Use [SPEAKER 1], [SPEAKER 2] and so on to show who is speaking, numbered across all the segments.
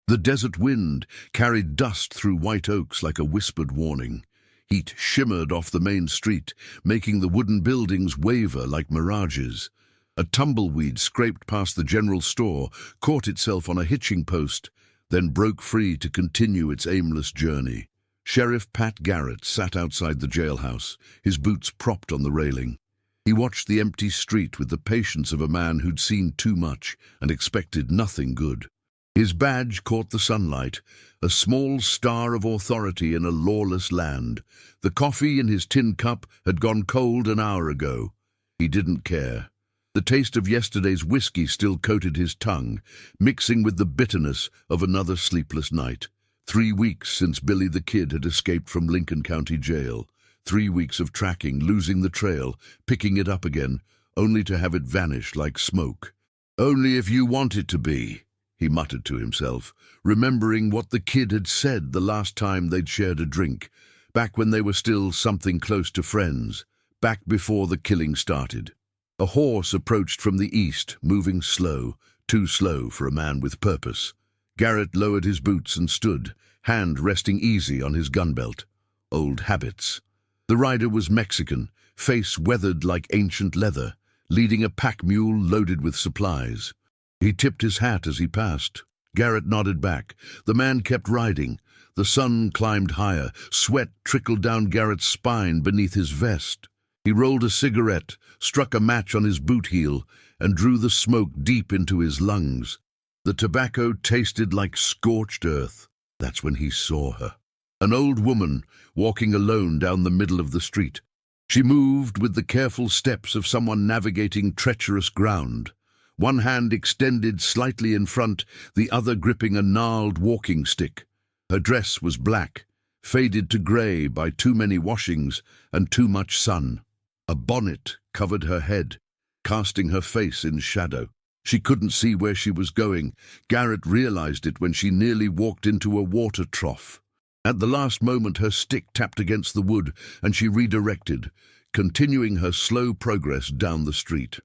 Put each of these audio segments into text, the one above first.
[SPEAKER 1] The desert wind carried dust through white oaks like a whispered warning. Heat shimmered off the main street, making the wooden buildings waver like mirages. A tumbleweed scraped past the general store, caught itself on a hitching post, then broke free to continue its aimless journey. Sheriff Pat Garrett sat outside the jailhouse, his boots propped on the railing. He watched the empty street with the patience of a man who'd seen too much and expected nothing good. His badge caught the sunlight, a small star of authority in a lawless land. The coffee in his tin cup had gone cold an hour ago. He didn't care. The taste of yesterday's whiskey still coated his tongue, mixing with the bitterness of another sleepless night. 3 weeks since Billy the Kid had escaped from Lincoln County Jail. 3 weeks of tracking, losing the trail, picking it up again, only to have it vanish like smoke. "Only if you want it to be," he muttered to himself, remembering what the kid had said the last time they'd shared a drink, back when they were still something close to friends, back before the killing started. A horse approached from the east, moving slow, too slow for a man with purpose. Garrett lowered his boots and stood, hand resting easy on his gun belt. Old habits. The rider was Mexican, face weathered like ancient leather, leading a pack mule loaded with supplies. He tipped his hat as he passed. Garrett nodded back. The man kept riding. The sun climbed higher. Sweat trickled down Garrett's spine beneath his vest. He rolled a cigarette, struck a match on his boot heel, and drew the smoke deep into his lungs. The tobacco tasted like scorched earth. That's when he saw her. An old woman, walking alone down the middle of the street. She moved with the careful steps of someone navigating treacherous ground. One hand extended slightly in front, the other gripping a gnarled walking stick. Her dress was black, faded to grey by too many washings and too much sun. A bonnet covered her head, casting her face in shadow. She couldn't see where she was going. Garrett realized it when she nearly walked into a water trough. At the last moment her stick tapped against the wood and she redirected, continuing her slow progress down the street.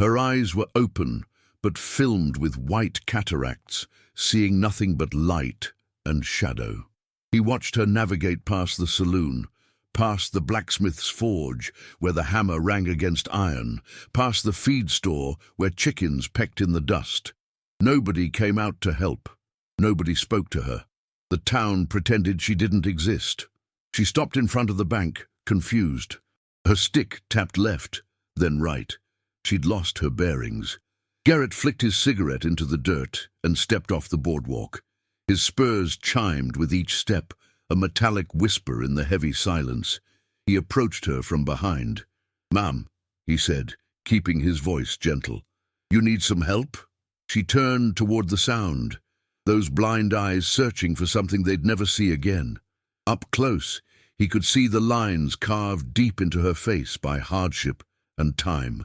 [SPEAKER 1] Her eyes were open, but filmed with white cataracts, seeing nothing but light and shadow. He watched her navigate past the saloon, past the blacksmith's forge, where the hammer rang against iron, past the feed store, where chickens pecked in the dust. Nobody came out to help. Nobody spoke to her. The town pretended she didn't exist. She stopped in front of the bank, confused. Her stick tapped left, then right. She'd lost her bearings. Garrett flicked his cigarette into the dirt and stepped off the boardwalk. His spurs chimed with each step, a metallic whisper in the heavy silence. He approached her from behind. "Ma'am," he said, keeping his voice gentle. "You need some help?" She turned toward the sound, those blind eyes searching for something they'd never see again. Up close, he could see the lines carved deep into her face by hardship and time.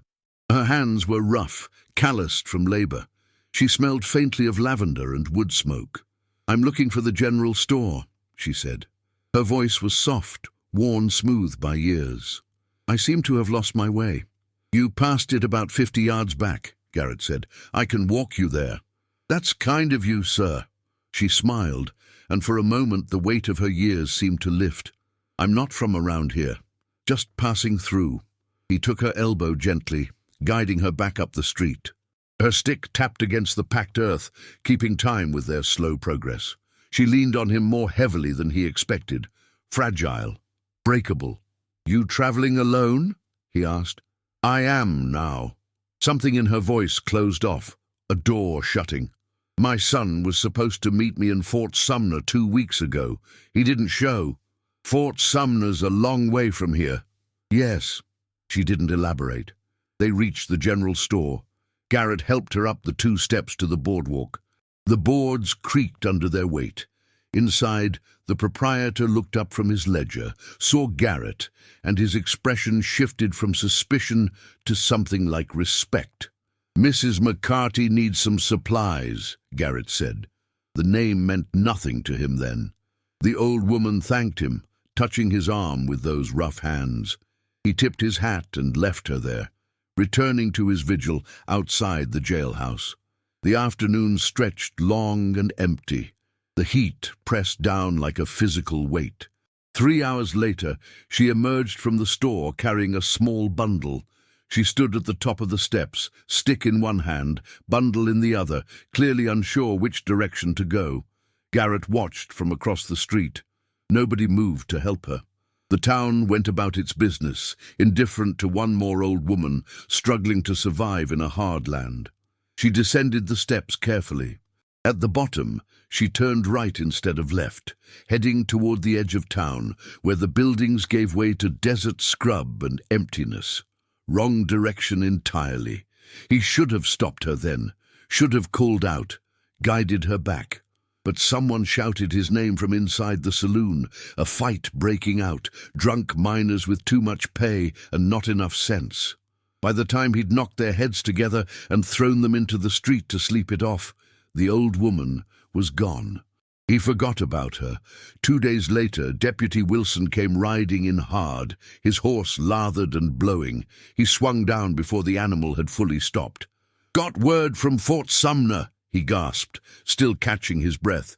[SPEAKER 1] Her hands were rough, calloused from labor. She smelled faintly of lavender and wood smoke. "I'm looking for the general store," she said. Her voice was soft, worn smooth by years. "I seem to have lost my way." "You passed it about 50 yards back," Garrett said. "I can walk you there." "That's kind of you, sir." She smiled, and for a moment the weight of her years seemed to lift. "I'm not from around here, just passing through." He took her elbow gently, guiding her back up the street. Her stick tapped against the packed earth, keeping time with their slow progress. She leaned on him more heavily than he expected, fragile, breakable. "You traveling alone?" he asked. "I am now." Something in her voice closed off, a door shutting. "My son was supposed to meet me in Fort Sumner 2 weeks ago. He didn't show." "Fort Sumner's a long way from here." "Yes." She didn't elaborate. They reached the general store. Garrett helped her up the 2 steps to the boardwalk. The boards creaked under their weight. Inside, the proprietor looked up from his ledger, saw Garrett, and his expression shifted from suspicion to something like respect. "Mrs. McCarty needs some supplies," Garrett said. The name meant nothing to him then. The old woman thanked him, touching his arm with those rough hands. He tipped his hat and left her there, returning to his vigil outside the jailhouse. The afternoon stretched long and empty. The heat pressed down like a physical weight. 3 hours later, she emerged from the store carrying a small bundle. She stood at the top of the steps, stick in one hand, bundle in the other, clearly unsure which direction to go. Garrett watched from across the street. Nobody moved to help her. The town went about its business, indifferent to one more old woman, struggling to survive in a hard land. She descended the steps carefully. At the bottom, she turned right instead of left, heading toward the edge of town, where the buildings gave way to desert scrub and emptiness. Wrong direction entirely. He should have stopped her then, should have called out, guided her back. But someone shouted his name from inside the saloon, a fight breaking out, drunk miners with too much pay and not enough sense. By the time he'd knocked their heads together and thrown them into the street to sleep it off, the old woman was gone. He forgot about her. 2 days later, Deputy Wilson came riding in hard, his horse lathered and blowing. He swung down before the animal had fully stopped. "Got word from Fort Sumner," he gasped, still catching his breath.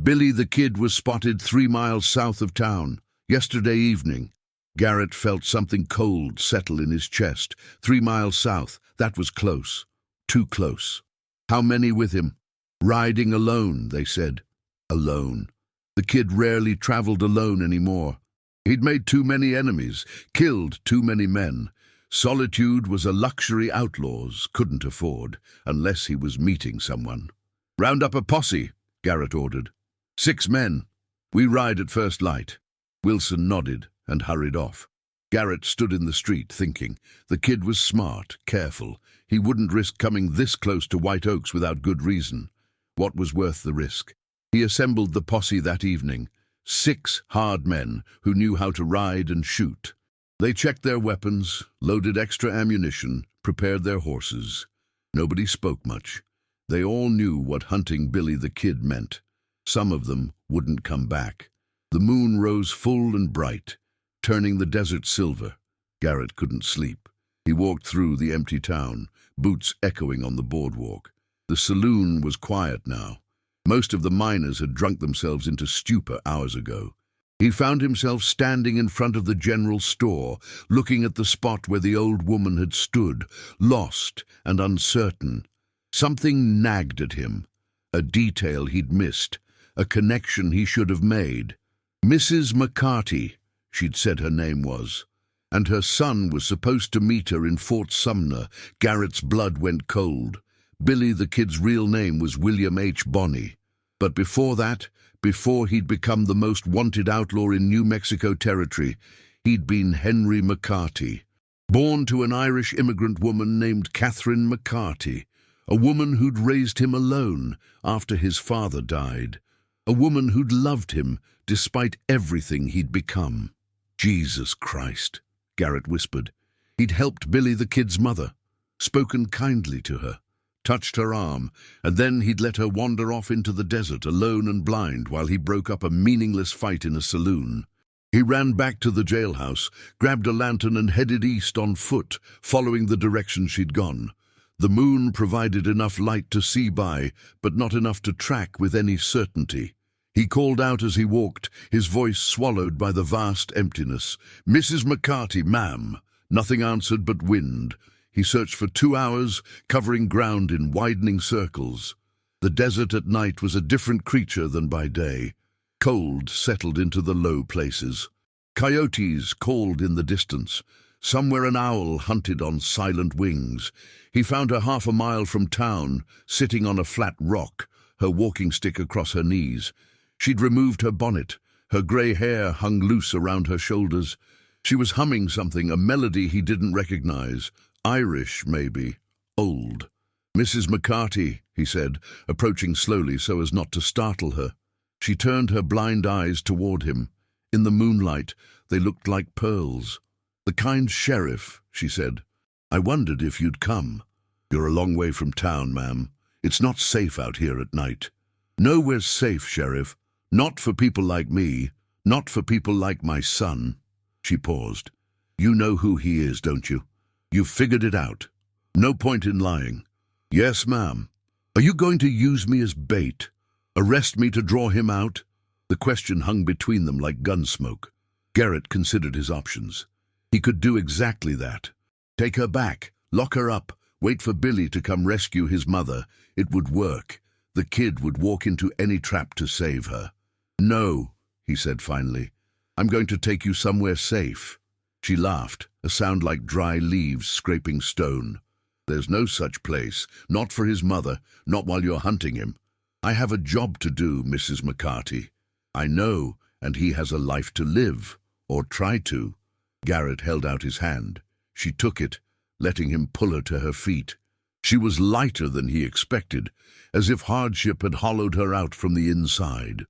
[SPEAKER 1] "Billy the Kid was spotted 3 miles south of town, yesterday evening." Garrett felt something cold settle in his chest. 3 miles south, that was close. Too close. How many with him? "Riding alone," they said. Alone. The kid rarely traveled alone anymore. He'd made too many enemies, killed too many men. Solitude was a luxury outlaws couldn't afford, unless he was meeting someone. "Round up a posse," Garrett ordered. 6 men. We ride at first light." Wilson nodded and hurried off. Garrett stood in the street thinking. The kid was smart, careful. He wouldn't risk coming this close to White Oaks without good reason. What was worth the risk? He assembled the posse that evening, 6 hard men who knew how to ride and shoot. They checked their weapons, loaded extra ammunition, prepared their horses. Nobody spoke much. They all knew what hunting Billy the Kid meant. Some of them wouldn't come back. The moon rose full and bright, turning the desert silver. Garrett couldn't sleep. He walked through the empty town, boots echoing on the boardwalk. The saloon was quiet now. Most of the miners had drunk themselves into stupor hours ago. He found himself standing in front of the general store, looking at the spot where the old woman had stood, lost and uncertain. Something nagged at him, a detail he'd missed, a connection he should have made. Mrs. McCarty, she'd said her name was, and her son was supposed to meet her in Fort Sumner. Garrett's blood went cold. Billy the Kid's real name was William H. Bonney. But before that, before he'd become the most wanted outlaw in New Mexico territory, he'd been Henry McCarty, born to an Irish immigrant woman named Catherine McCarty, a woman who'd raised him alone after his father died, a woman who'd loved him despite everything he'd become. "Jesus Christ," Garrett whispered. He'd helped Billy the Kid's mother, spoken kindly to her, touched her arm, and then he'd let her wander off into the desert alone and blind while he broke up a meaningless fight in a saloon. He ran back to the jailhouse, grabbed a lantern and headed east on foot, following the direction she'd gone. The moon provided enough light to see by, but not enough to track with any certainty. He called out as he walked, his voice swallowed by the vast emptiness. "Mrs. McCarty, ma'am." Nothing answered but wind. He searched for 2 hours, covering ground in widening circles. The desert at night was a different creature than by day. Cold settled into the low places. Coyotes called in the distance. Somewhere an owl hunted on silent wings. He found her 1/2 mile from town, sitting on a flat rock, her walking stick across her knees. She'd removed her bonnet. Her grey hair hung loose around her shoulders. She was humming something, a melody he didn't recognize. Irish, maybe. Old. "Mrs. McCarty," he said, approaching slowly so as not to startle her. She turned her blind eyes toward him. In the moonlight, they looked like pearls. "The kind sheriff," she said. "I wondered if you'd come." "You're a long way from town, ma'am. It's not safe out here at night." "Nowhere's safe, Sheriff. Not for people like me. Not for people like my son." She paused. "You know who he is, don't you? You've figured it out. No point in lying." "Yes, ma'am." "Are you going to use me as bait?" Arrest me to draw him out? The question hung between them like gun smoke. Garrett considered his options. He could do exactly that. Take her back, lock her up, wait for Billy to come rescue his mother. It would work. The kid would walk into any trap to save her. No, he said finally. I'm going to take you somewhere safe. She laughed, a sound like dry leaves scraping stone. There's no such place, not for his mother, not while you're hunting him. I have a job to do, Mrs. McCarty. I know, and he has a life to live, or try to. Garrett held out his hand. She took it, letting him pull her to her feet. She was lighter than he expected, as if hardship had hollowed her out from the inside.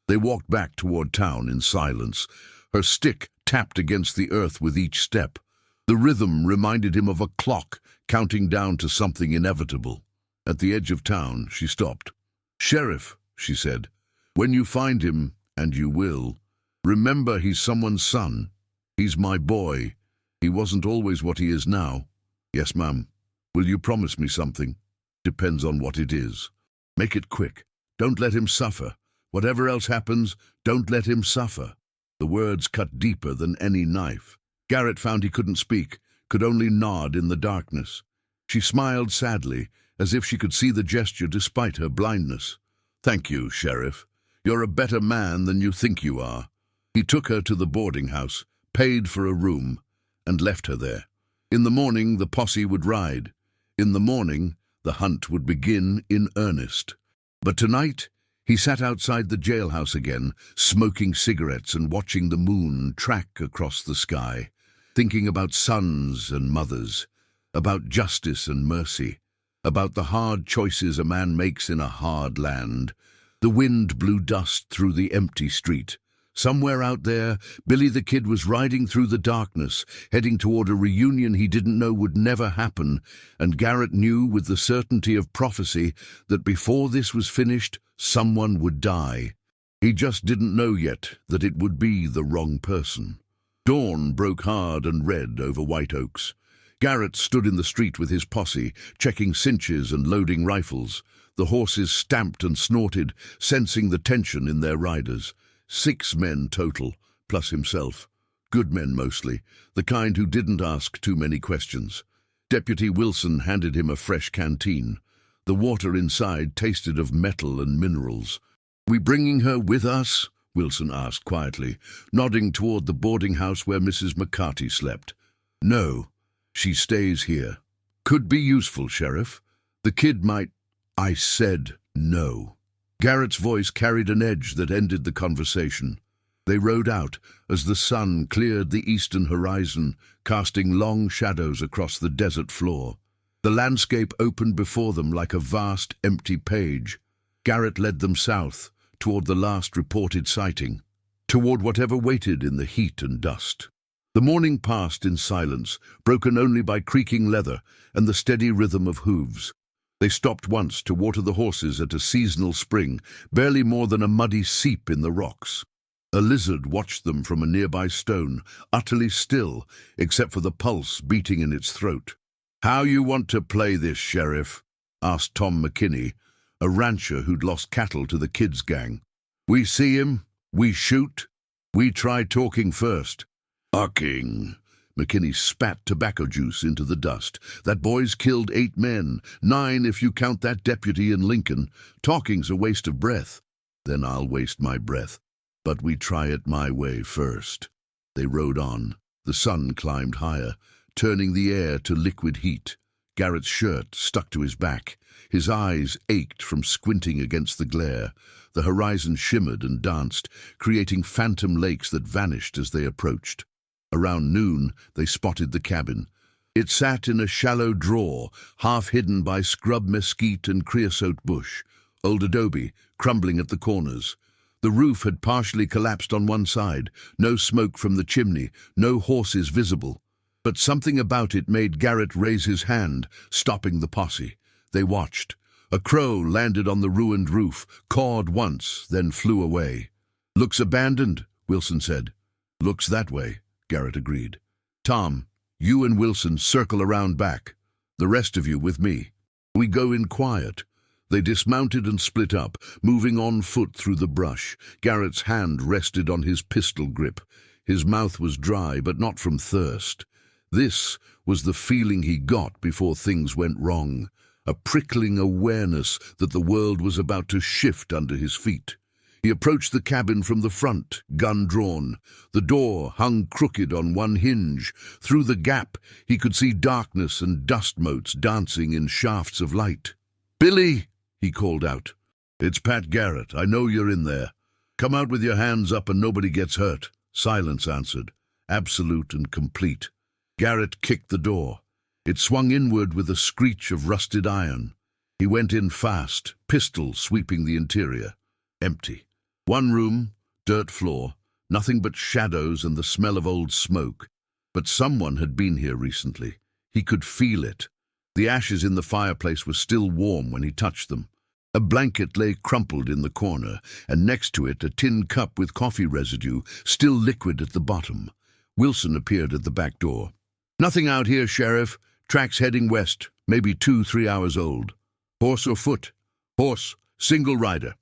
[SPEAKER 1] They walked back toward town in silence. Her stick tapped against the earth with each step. The rhythm reminded him of a clock counting down to something inevitable. At the edge of town, she stopped. "Sheriff," she said, "when you find him, and you will, remember he's someone's son. He's my boy. He wasn't always what he is now." "Yes, ma'am." "Will you promise me something?" "Depends on what it is." "Make it quick. Don't let him suffer. Whatever else happens, don't let him suffer." The words cut deeper than any knife. Garrett found he couldn't speak, could only nod in the darkness. She smiled sadly, as if she could see the gesture despite her blindness. "Thank you, Sheriff. You're a better man than you think you are." He took her to the boarding house, paid for a room, and left her there. In the morning, the posse would ride. In the morning, the hunt would begin in earnest. But tonight, he sat outside the jailhouse again, smoking cigarettes and watching the moon track across the sky, thinking about sons and mothers, about justice and mercy, about the hard choices a man makes in a hard land. The wind blew dust through the empty street. Somewhere out there, Billy the Kid was riding through the darkness, heading toward a reunion he didn't know would never happen, and Garrett knew with the certainty of prophecy that before this was finished, someone would die. He just didn't know yet that it would be the wrong person. Dawn broke hard and red over White Oaks. Garrett stood in the street with his posse, checking cinches and loading rifles. The horses stamped and snorted, sensing the tension in their riders. 6 men total, plus himself. Good men mostly, the kind who didn't ask too many questions. Deputy Wilson handed him a fresh canteen. The water inside tasted of metal and minerals. "We bringing her with us?" Wilson asked quietly, nodding toward the boarding house where Mrs. McCarty slept. "No, she stays here." "Could be useful, Sheriff. The kid might—" "I said no." Garrett's voice carried an edge that ended the conversation. They rode out as the sun cleared the eastern horizon, casting long shadows across the desert floor. The landscape opened before them like a vast, empty page. Garrett led them south, toward the last reported sighting, toward whatever waited in the heat and dust. The morning passed in silence, broken only by creaking leather and the steady rhythm of hooves. They stopped once to water the horses at a seasonal spring, barely more than a muddy seep in the rocks. A lizard watched them from a nearby stone, utterly still, except for the pulse beating in its throat. "How you want to play this, Sheriff?" asked Tom McKinney, a rancher who'd lost cattle to the kids' gang. "We see him, we shoot, we try talking first." "Talking." McKinney spat tobacco juice into the dust. "That boy's killed 8 men, 9 if you count that deputy in Lincoln. Talking's a waste of breath." "Then I'll waste my breath. But we try it my way first." They rode on. The sun climbed higher, turning the air to liquid heat. Garrett's shirt stuck to his back. His eyes ached from squinting against the glare. The horizon shimmered and danced, creating phantom lakes that vanished as they approached. Around noon, they spotted the cabin. It sat in a shallow draw, half hidden by scrub mesquite and creosote bush, old adobe, crumbling at the corners. The roof had partially collapsed on one side, no smoke from the chimney, no horses visible. But something about it made Garrett raise his hand, stopping the posse. They watched. A crow landed on the ruined roof, cawed once, then flew away. "Looks abandoned," Wilson said. "Looks that way," Garrett agreed. "Tom, you and Wilson circle around back. The rest of you with me. We go in quiet. They dismounted and split up, moving on foot through the brush. Garrett's hand rested on his pistol grip. His mouth was dry, but not from thirst. This was the feeling he got before things went wrong, a prickling awareness that the world was about to shift under his feet. He approached the cabin from the front, gun drawn. The door hung crooked on one hinge. Through the gap, he could see darkness and dust motes dancing in shafts of light. "Billy!" he called out. "It's Pat Garrett. I know you're in there. Come out with your hands up and nobody gets hurt." Silence answered, absolute and complete. Garrett kicked the door. It swung inward with a screech of rusted iron. He went in fast, pistol sweeping the interior. Empty. One room, dirt floor, nothing but shadows and the smell of old smoke. But someone had been here recently. He could feel it. The ashes in the fireplace were still warm when he touched them. A blanket lay crumpled in the corner, and next to it a tin cup with coffee residue, still liquid at the bottom. Wilson appeared at the back door. "Nothing out here, Sheriff. Tracks heading west, maybe 2-3 hours old." "Horse or foot?" "Horse, single rider."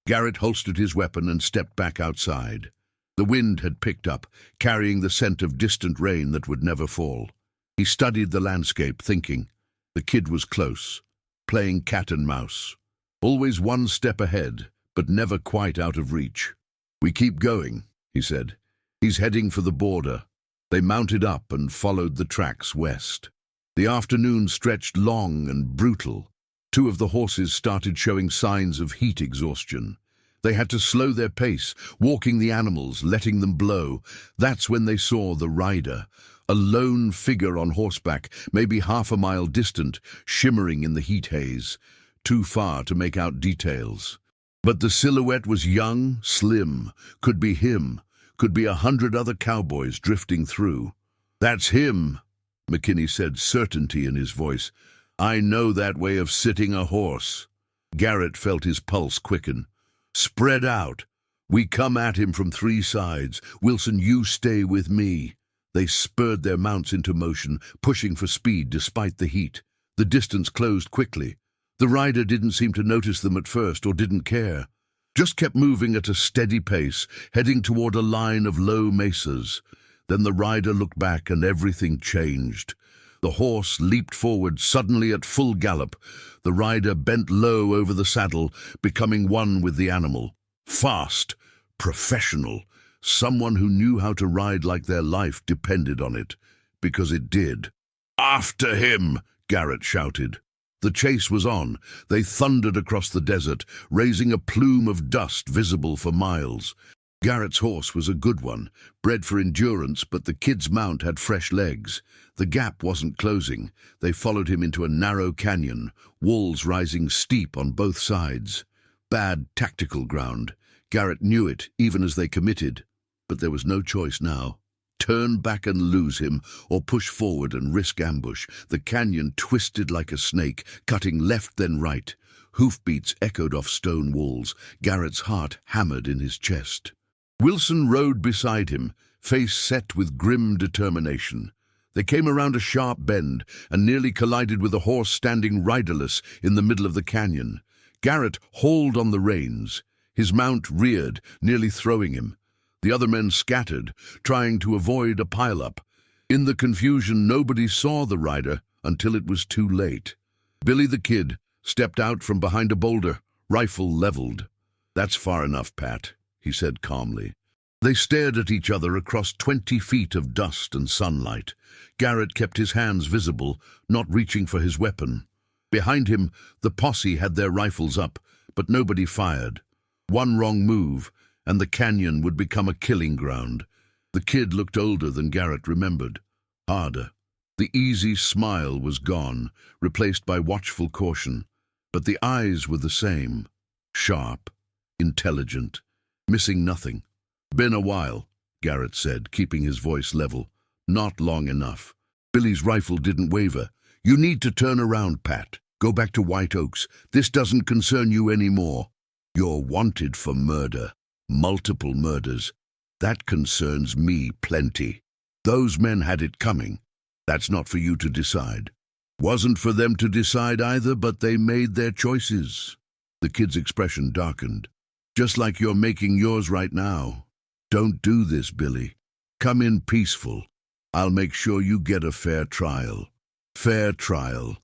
[SPEAKER 1] Garrett holstered his weapon and stepped back outside. The wind had picked up, carrying the scent of distant rain that would never fall. He studied the landscape, thinking. The kid was close, playing cat and mouse. Always one step ahead, but never quite out of reach. "We keep going," he said. "He's heading for the border." They mounted up and followed the tracks west. The afternoon stretched long and brutal. 2 of the horses started showing signs of heat exhaustion. They had to slow their pace, walking the animals, letting them blow. That's when they saw the rider, a lone figure on horseback, maybe half a mile distant, shimmering in the heat haze. Too far to make out details. But the silhouette was young, slim, could be him, could be 100 other cowboys drifting through. "That's him," McKinney said, certainty in his voice. "I know that way of sitting a horse." Garrett felt his pulse quicken. "Spread out. We come at him from 3 sides. Wilson, you stay with me." They spurred their mounts into motion, pushing for speed despite the heat. The distance closed quickly. The rider didn't seem to notice them at first, or didn't care. Just kept moving at a steady pace, heading toward a line of low mesas. Then the rider looked back and everything changed. The horse leaped forward suddenly at full gallop. The rider bent low over the saddle, becoming one with the animal. Fast, professional, someone who knew how to ride like their life depended on it, because it did. "After him!" Garrett shouted. The chase was on. They thundered across the desert, raising a plume of dust visible for miles. Garrett's horse was a good one, bred for endurance, but the kid's mount had fresh legs. The gap wasn't closing. They followed him into a narrow canyon, walls rising steep on both sides. Bad tactical ground. Garrett knew it, even as they committed. But there was no choice now. Turn back and lose him, or push forward and risk ambush. The canyon twisted like a snake, cutting left then right. Hoofbeats echoed off stone walls. Garrett's heart hammered in his chest. Wilson rode beside him, face set with grim determination. They came around a sharp bend and nearly collided with a horse standing riderless in the middle of the canyon. Garrett hauled on the reins. His mount reared, nearly throwing him. The other men scattered, trying to avoid a pileup. In the confusion, nobody saw the rider until it was too late. Billy the Kid stepped out from behind a boulder, rifle leveled. "That's far enough, Pat," he said calmly. They stared at each other across 20 feet of dust and sunlight. Garrett kept his hands visible, not reaching for his weapon. Behind him, the posse had their rifles up, but nobody fired. One wrong move, and the canyon would become a killing ground. The kid looked older than Garrett remembered, harder. The easy smile was gone, replaced by watchful caution, but the eyes were the same, sharp, intelligent, missing nothing. "Been a while," Garrett said, keeping his voice level. "Not long enough." Billy's rifle didn't waver. "You need to turn around, Pat. Go back to White Oaks. This doesn't concern you anymore. You're wanted for murder. Multiple murders. That concerns me plenty. Those men had it coming. That's not for you to decide." "Wasn't for them to decide either, but they made their choices." The kid's expression darkened. Just like you're making yours right now. Don't do this, Billy. Come in peaceful. I'll make sure you get a fair trial. Fair trial.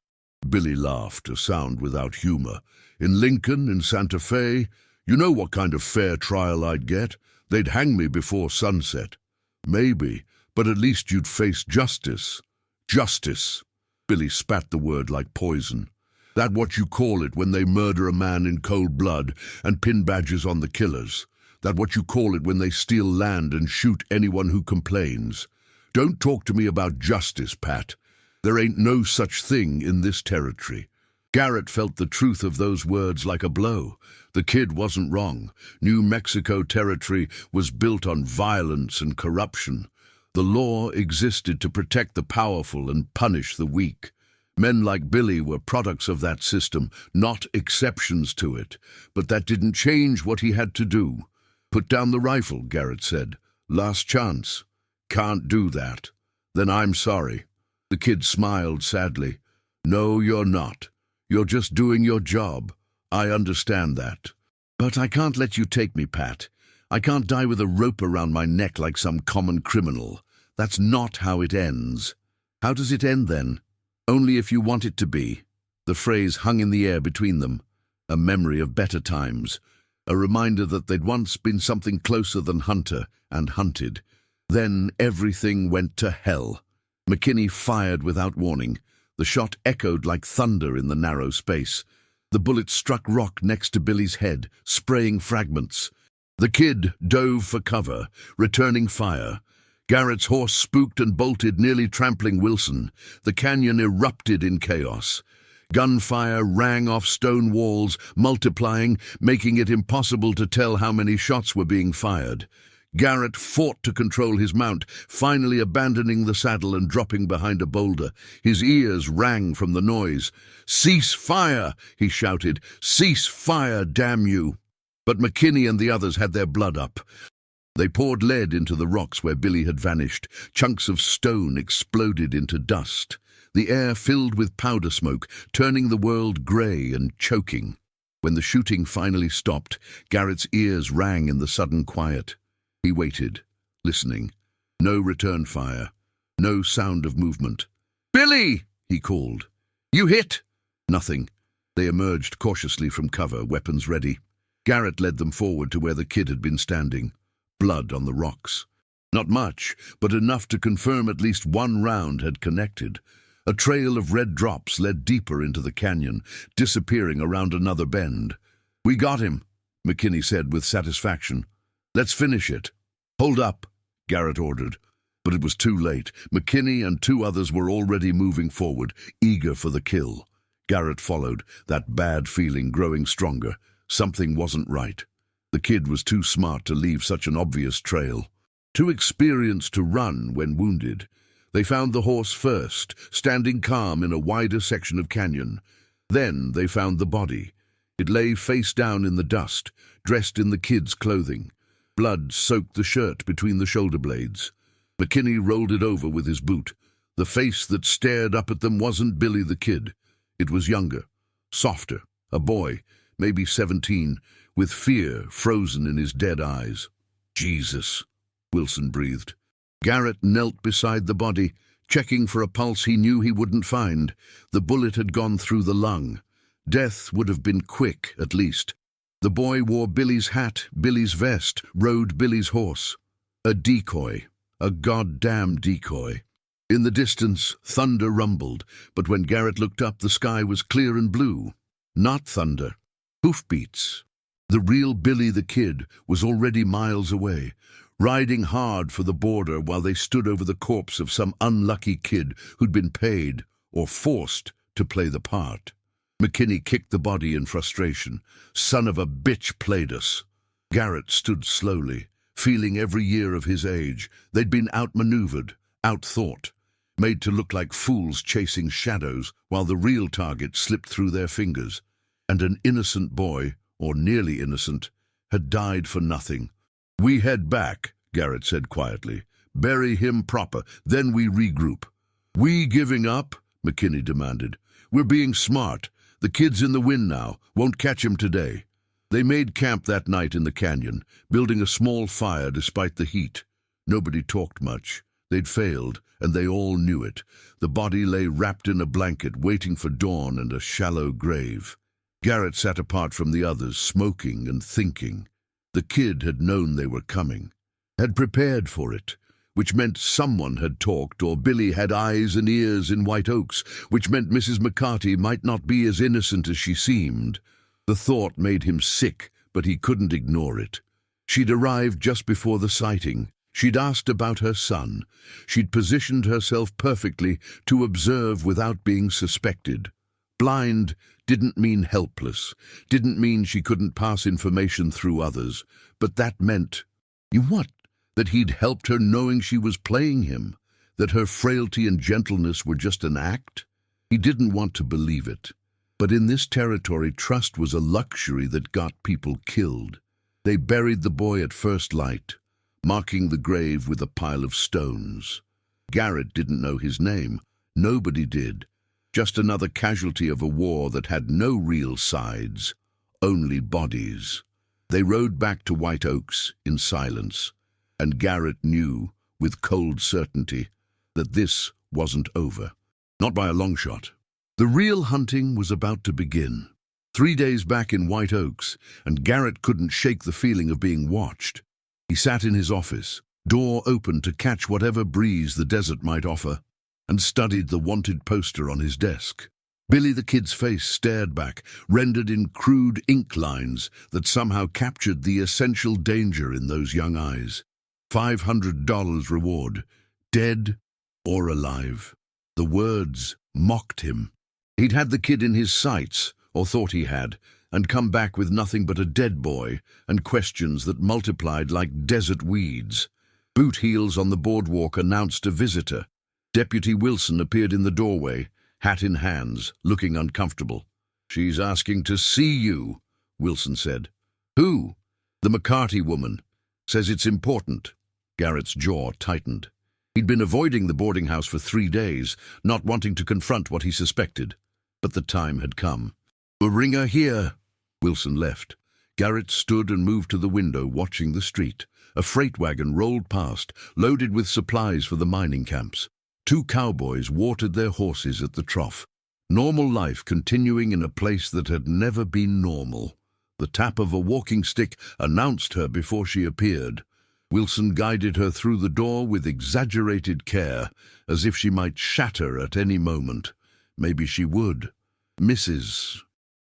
[SPEAKER 1] Billy laughed, a sound without humor. In Lincoln, in Santa Fe, you know what kind of fair trial I'd get? They'd hang me before sunset. Maybe, but at least you'd face justice. Justice. Billy spat the word like poison. That what you call it when they murder a man in cold blood and pin badges on the killers. That what you call it when they steal land and shoot anyone who complains. Don't talk to me about justice, Pat. There ain't no such thing in this territory. Garrett felt the truth of those words like a blow. The kid wasn't wrong. New Mexico territory was built on violence and corruption. The law existed to protect the powerful and punish the weak. Men like Billy were products of that system, not exceptions to it. But that didn't change what he had to do. Put down the rifle, Garrett said. Last chance. Can't do that. Then I'm sorry. The kid smiled sadly. No, you're not. You're just doing your job. I understand that. But I can't let you take me, Pat. I can't die with a rope around my neck like some common criminal. That's not how it ends. How does it end then? Only if you want it to be. The phrase hung in the air between them, a memory of better times, a reminder that they'd once been something closer than hunter and hunted. Then everything went to hell. McKinney fired without warning. The shot echoed like thunder in the narrow space. The bullet struck rock next to Billy's head, spraying fragments. The kid dove for cover, returning fire. Garrett's horse spooked and bolted, nearly trampling Wilson. The canyon erupted in chaos. Gunfire rang off stone walls, multiplying, making it impossible to tell how many shots were being fired. Garrett fought to control his mount, finally abandoning the saddle and dropping behind a boulder. His ears rang from the noise. "Cease fire!" he shouted. "Cease fire, damn you!" But McKinney and the others had their blood up. They poured lead into the rocks where Billy had vanished. Chunks of stone exploded into dust. The air filled with powder smoke, turning the world grey and choking. When the shooting finally stopped, Garrett's ears rang in the sudden quiet. He waited, listening. No return fire. No sound of movement. "Billy!" he called. "You hit?" Nothing. They emerged cautiously from cover, weapons ready. Garrett led them forward to where the kid had been standing. Blood on the rocks. Not much, but enough to confirm at least one round had connected. A trail of red drops led deeper into the canyon, disappearing around another bend. "We got him," McKinney said with satisfaction. "Let's finish it." "Hold up," Garrett ordered. But it was too late. McKinney and two others were already moving forward, eager for the kill. Garrett followed, that bad feeling growing stronger. Something wasn't right. The kid was too smart to leave such an obvious trail. Too experienced to run when wounded. They found the horse first, standing calm in a wider section of canyon. Then they found the body. It lay face down in the dust, dressed in the kid's clothing. Blood soaked the shirt between the shoulder blades. McKinney rolled it over with his boot. The face that stared up at them wasn't Billy the kid. It was younger, softer, a boy, maybe 17, with fear frozen in his dead eyes. "Jesus," Wilson breathed. Garrett knelt beside the body, checking for a pulse he knew he wouldn't find. The bullet had gone through the lung. Death would have been quick, at least. The boy wore Billy's hat, Billy's vest, rode Billy's horse. A decoy. A goddamn decoy. In the distance, thunder rumbled, but when Garrett looked up, the sky was clear and blue. Not thunder. Hoofbeats. The real Billy the Kid was already miles away, riding hard for the border while they stood over the corpse of some unlucky kid who'd been paid or forced to play the part. McKinney kicked the body in frustration. "Son of a bitch played us." Garrett stood slowly, feeling every year of his age. They'd been outmaneuvered, outthought, made to look like fools chasing shadows while the real target slipped through their fingers. And an innocent boy, or nearly innocent, had died for nothing. "We head back," Garrett said quietly. "Bury him proper, then we regroup." "We giving up?" McKinney demanded. "We're being smart. The kid's in the wind now. Won't catch him today. They made camp that night in the canyon, building a small fire despite the heat. Nobody talked much. They'd failed, and they all knew it. The body lay wrapped in a blanket, waiting for dawn and a shallow grave. Garrett sat apart from the others, smoking and thinking. The kid had known they were coming, had prepared for it, which meant someone had talked, or Billy had eyes and ears in White Oaks, which meant Mrs. McCarty might not be as innocent as she seemed. The thought made him sick, but he couldn't ignore it. She'd arrived just before the sighting. She'd asked about her son. She'd positioned herself perfectly to observe without being suspected. Blind didn't mean helpless, didn't mean she couldn't pass information through others, but that meant, what? That he'd helped her knowing she was playing him, that her frailty and gentleness were just an act? He didn't want to believe it. But in this territory, trust was a luxury that got people killed. They buried the boy at first light, marking the grave with a pile of stones. Garrett didn't know his name. Nobody did. Just another casualty of a war that had no real sides, only bodies. They rode back to White Oaks in silence, and Garrett knew, with cold certainty, that this wasn't over. Not by a long shot. The real hunting was about to begin. 3 days back in White Oaks, and Garrett couldn't shake the feeling of being watched. He sat in his office, door open to catch whatever breeze the desert might offer, and studied the wanted poster on his desk. Billy the Kid's face stared back, rendered in crude ink lines that somehow captured the essential danger in those young eyes. $500 reward, dead or alive. The words mocked him. He'd had the kid in his sights, or thought he had, and come back with nothing but a dead boy and questions that multiplied like desert weeds. Boot heels on the boardwalk announced a visitor. Deputy Wilson appeared in the doorway, hat in hands, looking uncomfortable. "She's asking to see you," Wilson said. "Who?" "The McCarty woman. Says it's important." Garrett's jaw tightened. He'd been avoiding the boarding house for 3 days, not wanting to confront what he suspected. But the time had come. "Bring her here." Wilson left. Garrett stood and moved to the window, watching the street. A freight wagon rolled past, loaded with supplies for the mining camps. 2 cowboys watered their horses at the trough. Normal life continuing in a place that had never been normal. The tap of a walking stick announced her before she appeared. Wilson guided her through the door with exaggerated care, as if she might shatter at any moment. Maybe she would. "Mrs.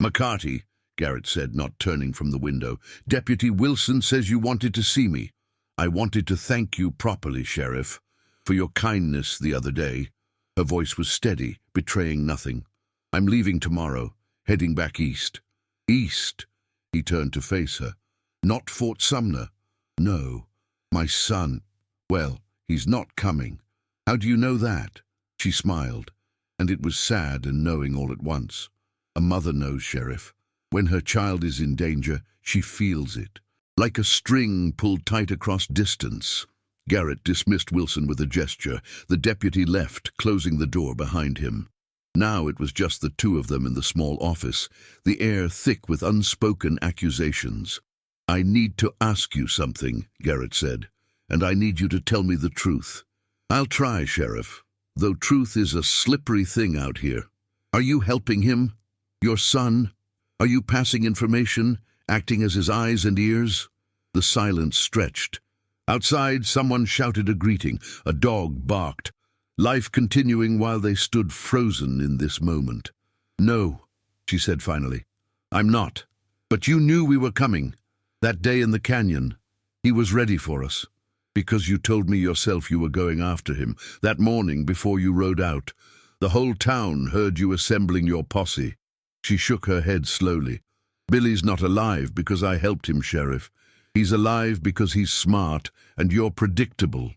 [SPEAKER 1] McCarty," Garrett said, not turning from the window. "Deputy Wilson says you wanted to see me. I wanted to thank you properly, Sheriff, for your kindness the other day." Her voice was steady, betraying nothing. "I'm leaving tomorrow, heading back east." "East?" He turned to face her. "Not Fort Sumner?" "No. My son. Well, he's not coming." "How do you know that?" She smiled, and it was sad and knowing all at once. "A mother knows, Sheriff. When her child is in danger, she feels it. Like a string pulled tight across distance." Garrett dismissed Wilson with a gesture. The deputy left, closing the door behind him. Now it was just the 2 of them in the small office, the air thick with unspoken accusations. "I need to ask you something," Garrett said, "and I need you to tell me the truth." "I'll try, Sheriff, though truth is a slippery thing out here. Are you helping him? Your son? Are you passing information, acting as his eyes and ears?" The silence stretched. Outside, someone shouted a greeting. A dog barked. Life continuing while they stood frozen in this moment. "No," she said finally. "I'm not. But you knew we were coming. That day in the canyon. He was ready for us. Because you told me yourself you were going after him. That morning before you rode out. The whole town heard you assembling your posse." She shook her head slowly. "Billy's not alive because I helped him, Sheriff. He's alive because he's smart, and you're predictable."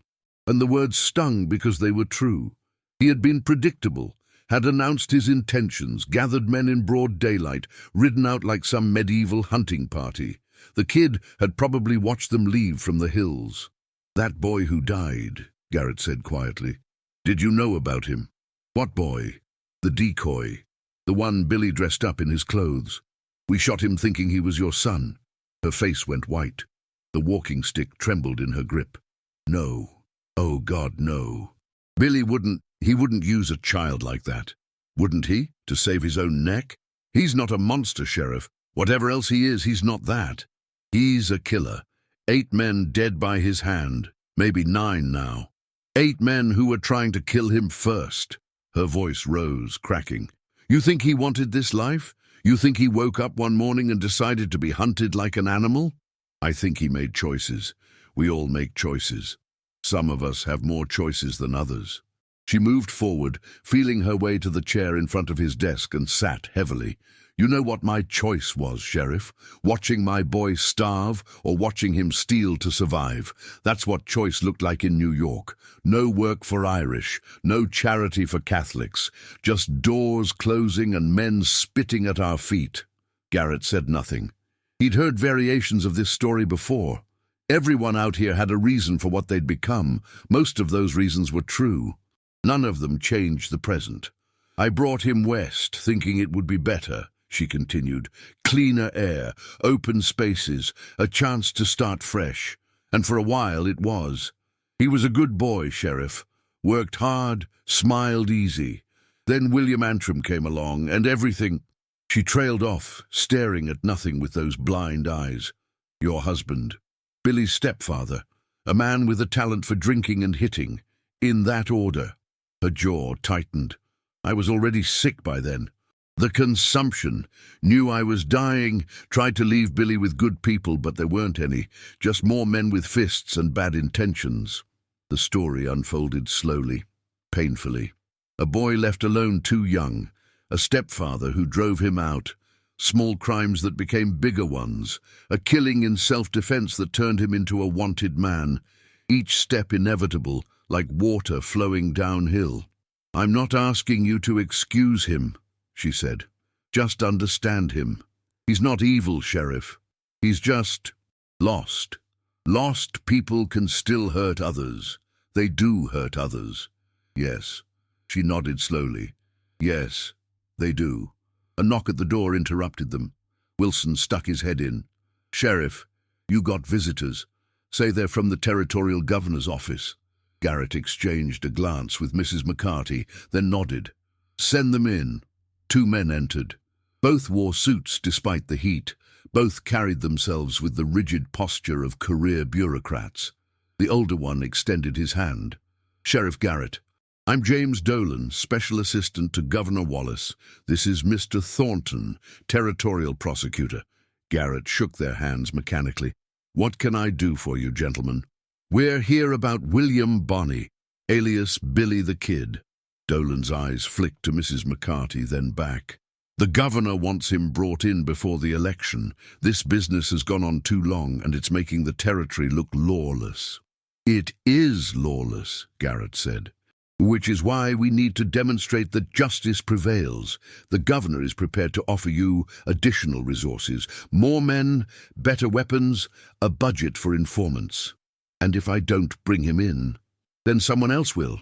[SPEAKER 1] And the words stung because they were true. He had been predictable, had announced his intentions, gathered men in broad daylight, ridden out like some medieval hunting party. The kid had probably watched them leave from the hills. "That boy who died," Garrett said quietly. "Did you know about him?" "What boy?" "The decoy." The one Billy dressed up in his clothes. We shot him thinking he was your son. Her face went white. The walking stick trembled in her grip. No. Oh, God, no. Billy wouldn't use a child like that. Wouldn't he? To save his own neck? He's not a monster, Sheriff. Whatever else he is, he's not that. He's a killer. 8 men dead by his hand. Maybe 9 now. 8 men who were trying to kill him first. Her voice rose, cracking. You think he wanted this life? You think he woke up one morning and decided to be hunted like an animal? I think he made choices. We all make choices. Some of us have more choices than others. She moved forward, feeling her way to the chair in front of his desk, and sat heavily. You know what my choice was, Sheriff? Watching my boy starve or watching him steal to survive. That's what choice looked like in New York. No work for Irish, no charity for Catholics, just doors closing and men spitting at our feet. Garrett said nothing. He'd heard variations of this story before. Everyone out here had a reason for what they'd become. Most of those reasons were true. None of them changed the present. I brought him west, thinking it would be better, she continued. Cleaner air, open spaces, a chance to start fresh. And for a while it was. He was a good boy, Sheriff. Worked hard, smiled easy. Then William Antrim came along, and everything... She trailed off, staring at nothing with those blind eyes. Your husband. Billy's stepfather. A man with a talent for drinking and hitting. In that order. Her jaw tightened. I was already sick by then. The consumption. Knew I was dying. Tried to leave Billy with good people, but there weren't any. Just more men with fists and bad intentions. The story unfolded slowly, painfully. A boy left alone too young. A stepfather who drove him out. Small crimes that became bigger ones. A killing in self-defense that turned him into a wanted man. Each step inevitable, like water flowing downhill. I'm not asking you to excuse him, she said. Just understand him. He's not evil, Sheriff. He's just lost. Lost people can still hurt others. They do hurt others. Yes. She nodded slowly. Yes, they do. A knock at the door interrupted them. Wilson stuck his head in. Sheriff, you got visitors. Say they're from the Territorial Governor's office. Garrett exchanged a glance with Mrs. McCarty, then nodded. Send them in. 2 men entered. Both wore suits despite the heat. Both carried themselves with the rigid posture of career bureaucrats. The older one extended his hand. Sheriff Garrett, I'm James Dolan, Special Assistant to Governor Wallace. This is Mr. Thornton, Territorial Prosecutor. Garrett shook their hands mechanically. What can I do for you, gentlemen? We're here about William Bonney, alias Billy the Kid. Dolan's eyes flicked to Mrs. McCarty, then back. The governor wants him brought in before the election. This business has gone on too long, and it's making the territory look lawless. It is lawless, Garrett said. Which is why we need to demonstrate that justice prevails. The governor is prepared to offer you additional resources, more men, better weapons, a budget for informants. And if I don't bring him in, then someone else will.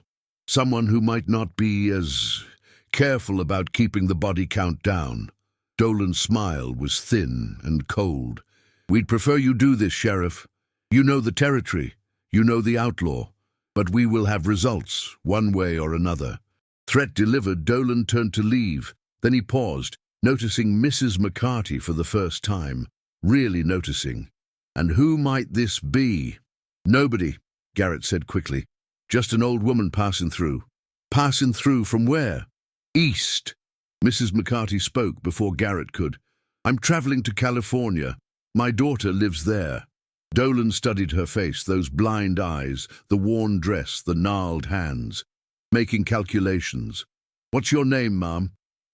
[SPEAKER 1] Someone who might not be as careful about keeping the body count down. Dolan's smile was thin and cold. We'd prefer you do this, Sheriff. You know the territory. You know the outlaw. But we will have results, one way or another. Threat delivered, Dolan turned to leave. Then he paused, noticing Mrs. McCarty for the first time. Really noticing. And who might this be? Nobody, Garrett said quickly. Just an old woman passing through. Passing through from where? East. Mrs. McCarty spoke before Garrett could. I'm traveling to California. My daughter lives there. Dolan studied her face, those blind eyes, the worn dress, the gnarled hands, making calculations. What's your name, ma'am?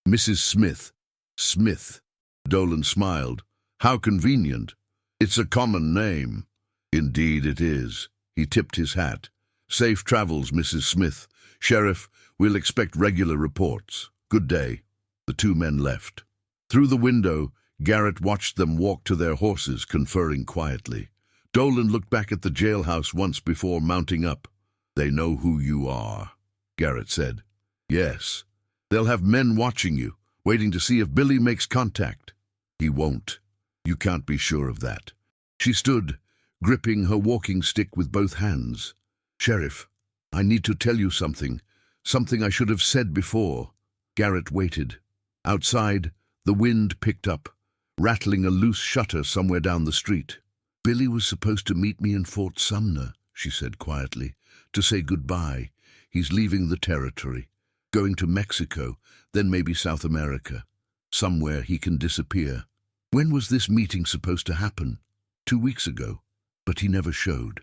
[SPEAKER 1] Mrs. Smith. Smith. Dolan smiled. How convenient. It's a common name. Indeed it is. He tipped his hat. Safe travels, Mrs. Smith. Sheriff, we'll expect regular reports. Good day. The 2 men left. Through the window, Garrett watched them walk to their horses, conferring quietly. Dolan looked back at the jailhouse once before mounting up. They know who you are, Garrett said. Yes. They'll have men watching you. waiting to see if Billy makes contact. He won't. You can't be sure of that. She stood, gripping her walking stick with both hands. Sheriff, I need to tell you something. Something I should have said before. Garrett waited. Outside, the wind picked up, rattling a loose shutter somewhere down the street. Billy was supposed to meet me in Fort Sumner, she said quietly, to say goodbye. He's leaving the territory, going to Mexico, then maybe South America. Somewhere he can disappear. When was this meeting supposed to happen? 2 weeks ago. But he never showed.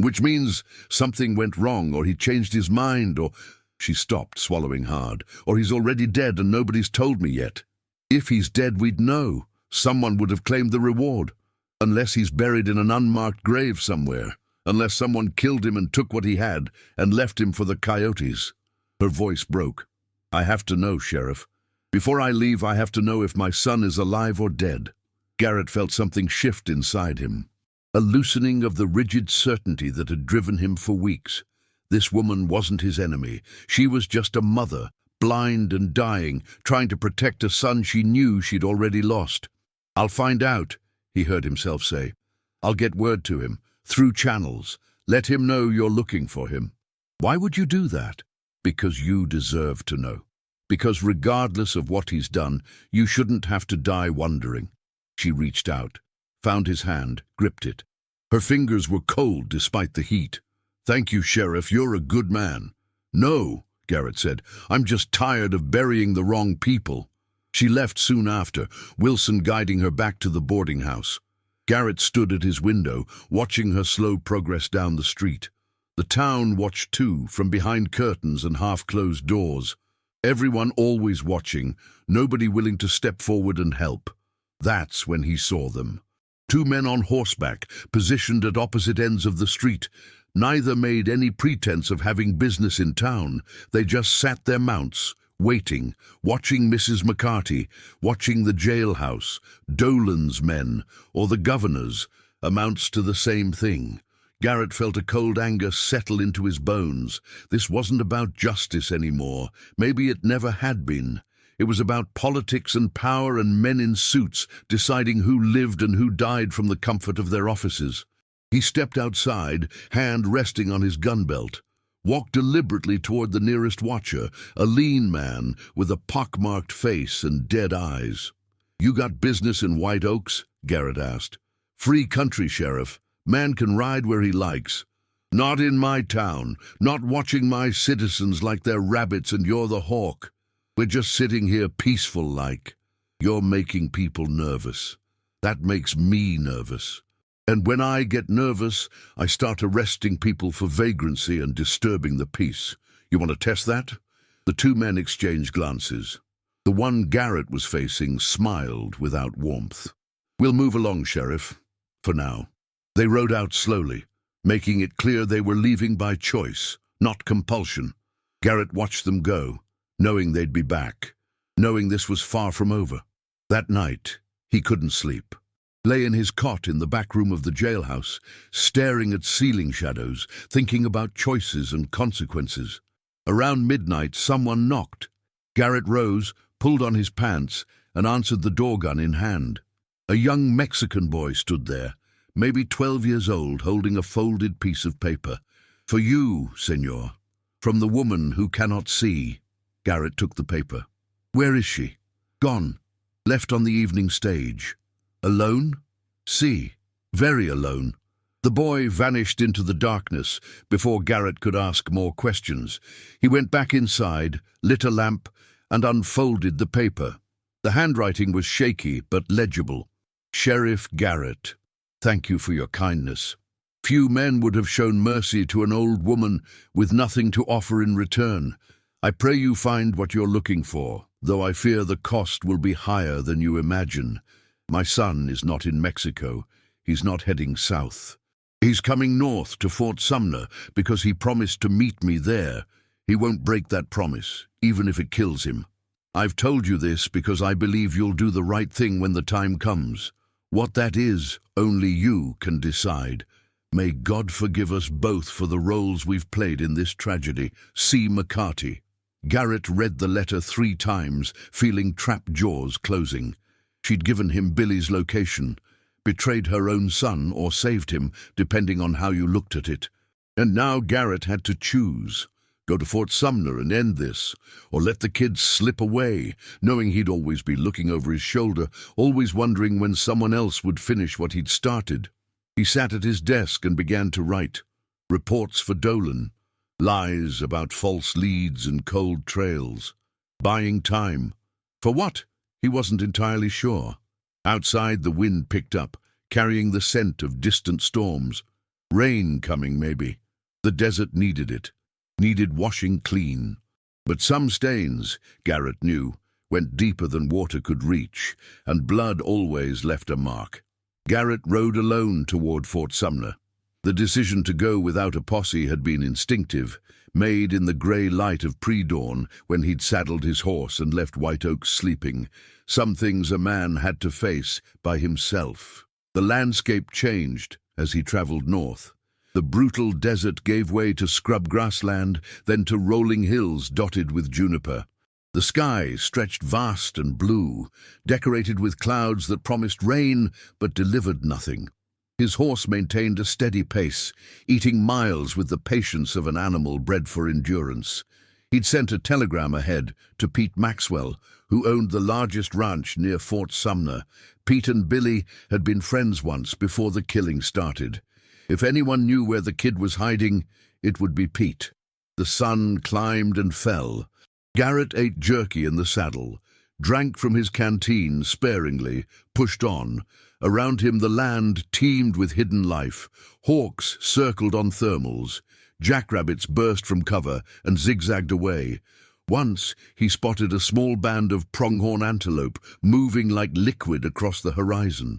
[SPEAKER 1] Which means something went wrong, or he changed his mind, or... She stopped, swallowing hard. Or he's already dead and nobody's told me yet. If he's dead, we'd know. Someone would have claimed the reward. Unless he's buried in an unmarked grave somewhere. Unless someone killed him and took what he had and left him for the coyotes. Her voice broke. I have to know, Sheriff. Before I leave, I have to know if my son is alive or dead. Garrett felt something shift inside him. A loosening of the rigid certainty that had driven him for weeks. This woman wasn't his enemy. She was just a mother, blind and dying, trying to protect a son she knew she'd already lost. I'll find out, he heard himself say. I'll get word to him, through channels. Let him know you're looking for him. Why would you do that? Because you deserve to know. Because regardless of what he's done, you shouldn't have to die wondering. She reached out, found his hand, gripped it. Her fingers were cold despite the heat. Thank you, Sheriff, you're a good man. No, Garrett said, I'm just tired of burying the wrong people. She left soon after, Wilson guiding her back to the boarding house. Garrett stood at his window, watching her slow progress down the street. The town watched too, from behind curtains and half-closed doors. Everyone always watching, nobody willing to step forward and help. That's when he saw them. 2 men on horseback, positioned at opposite ends of the street. Neither made any pretense of having business in town. They just sat their mounts, waiting, watching Mrs. McCarty, watching the jailhouse, Dolan's men, or the governor's, amounts to the same thing. Garrett felt a cold anger settle into his bones. This wasn't about justice anymore. Maybe it never had been. It was about politics and power and men in suits deciding who lived and who died from the comfort of their offices. He stepped outside, hand resting on his gun belt, walked deliberately toward the nearest watcher, a lean man with a pockmarked face and dead eyes. You got business in White Oaks? Garrett asked. Free country, Sheriff. Man can ride where he likes. Not in my town, not watching my citizens like they're rabbits and you're the hawk. We're just sitting here peaceful-like. You're making people nervous. That makes me nervous. And when I get nervous, I start arresting people for vagrancy and disturbing the peace. You want to test that? The 2 men exchanged glances. The one Garrett was facing smiled without warmth. We'll move along, Sheriff. For now. They rode out slowly, making it clear they were leaving by choice, not compulsion. Garrett watched them go, knowing they'd be back, knowing this was far from over. That night, he couldn't sleep. Lay in his cot in the back room of the jailhouse, staring at ceiling shadows, thinking about choices and consequences. Around midnight, someone knocked. Garrett rose, pulled on his pants, and answered the doorgun in hand. A young Mexican boy stood there, maybe 12 years old, holding a folded piece of paper. For you, senor. From the woman who cannot see. Garrett took the paper. Where is she? Gone. Left on the evening stage. Alone? Si. Very alone. The boy vanished into the darkness before Garrett could ask more questions. He went back inside, lit a lamp, and unfolded the paper. The handwriting was shaky but legible. Sheriff Garrett, thank you for your kindness. Few men would have shown mercy to an old woman with nothing to offer in return. I pray you find what you're looking for, though I fear the cost will be higher than you imagine. My son is not in Mexico. He's not heading south. He's coming north to Fort Sumner because he promised to meet me there. He won't break that promise, even if it kills him. I've told you this because I believe you'll do the right thing when the time comes. What that is, only you can decide. May God forgive us both for the roles we've played in this tragedy. C. McCarty. Garrett read the letter 3 times, feeling trapped jaws closing. She'd given him Billy's location, betrayed her own son or saved him, depending on how you looked at it. And now Garrett had to choose. Go to Fort Sumner and end this, or let the kids slip away, knowing he'd always be looking over his shoulder, always wondering when someone else would finish what he'd started. He sat at his desk and began to write. Reports for Dolan. Lies about false leads and cold trails. Buying time. For what? He wasn't entirely sure. Outside, the wind picked up, carrying the scent of distant storms. Rain coming, maybe. The desert needed it. Needed washing clean. But some stains, Garrett knew, went deeper than water could reach, and blood always left a mark. Garrett rode alone toward Fort Sumner. The decision to go without a posse had been instinctive, made in the grey light of pre-dawn when he'd saddled his horse and left White Oaks sleeping. Some things a man had to face by himself. The landscape changed as he traveled north. The brutal desert gave way to scrub grassland, then to rolling hills dotted with juniper. The sky stretched vast and blue, decorated with clouds that promised rain but delivered nothing. His horse maintained a steady pace, eating miles with the patience of an animal bred for endurance. He'd sent a telegram ahead to Pete Maxwell, who owned the largest ranch near Fort Sumner. Pete and Billy had been friends once before the killing started. If anyone knew where the kid was hiding, it would be Pete. The sun climbed and fell. Garrett ate jerky in the saddle, drank from his canteen sparingly, pushed on. Around him the land teemed with hidden life. Hawks circled on thermals. Jackrabbits burst from cover and zigzagged away. Once he spotted a small band of pronghorn antelope moving like liquid across the horizon.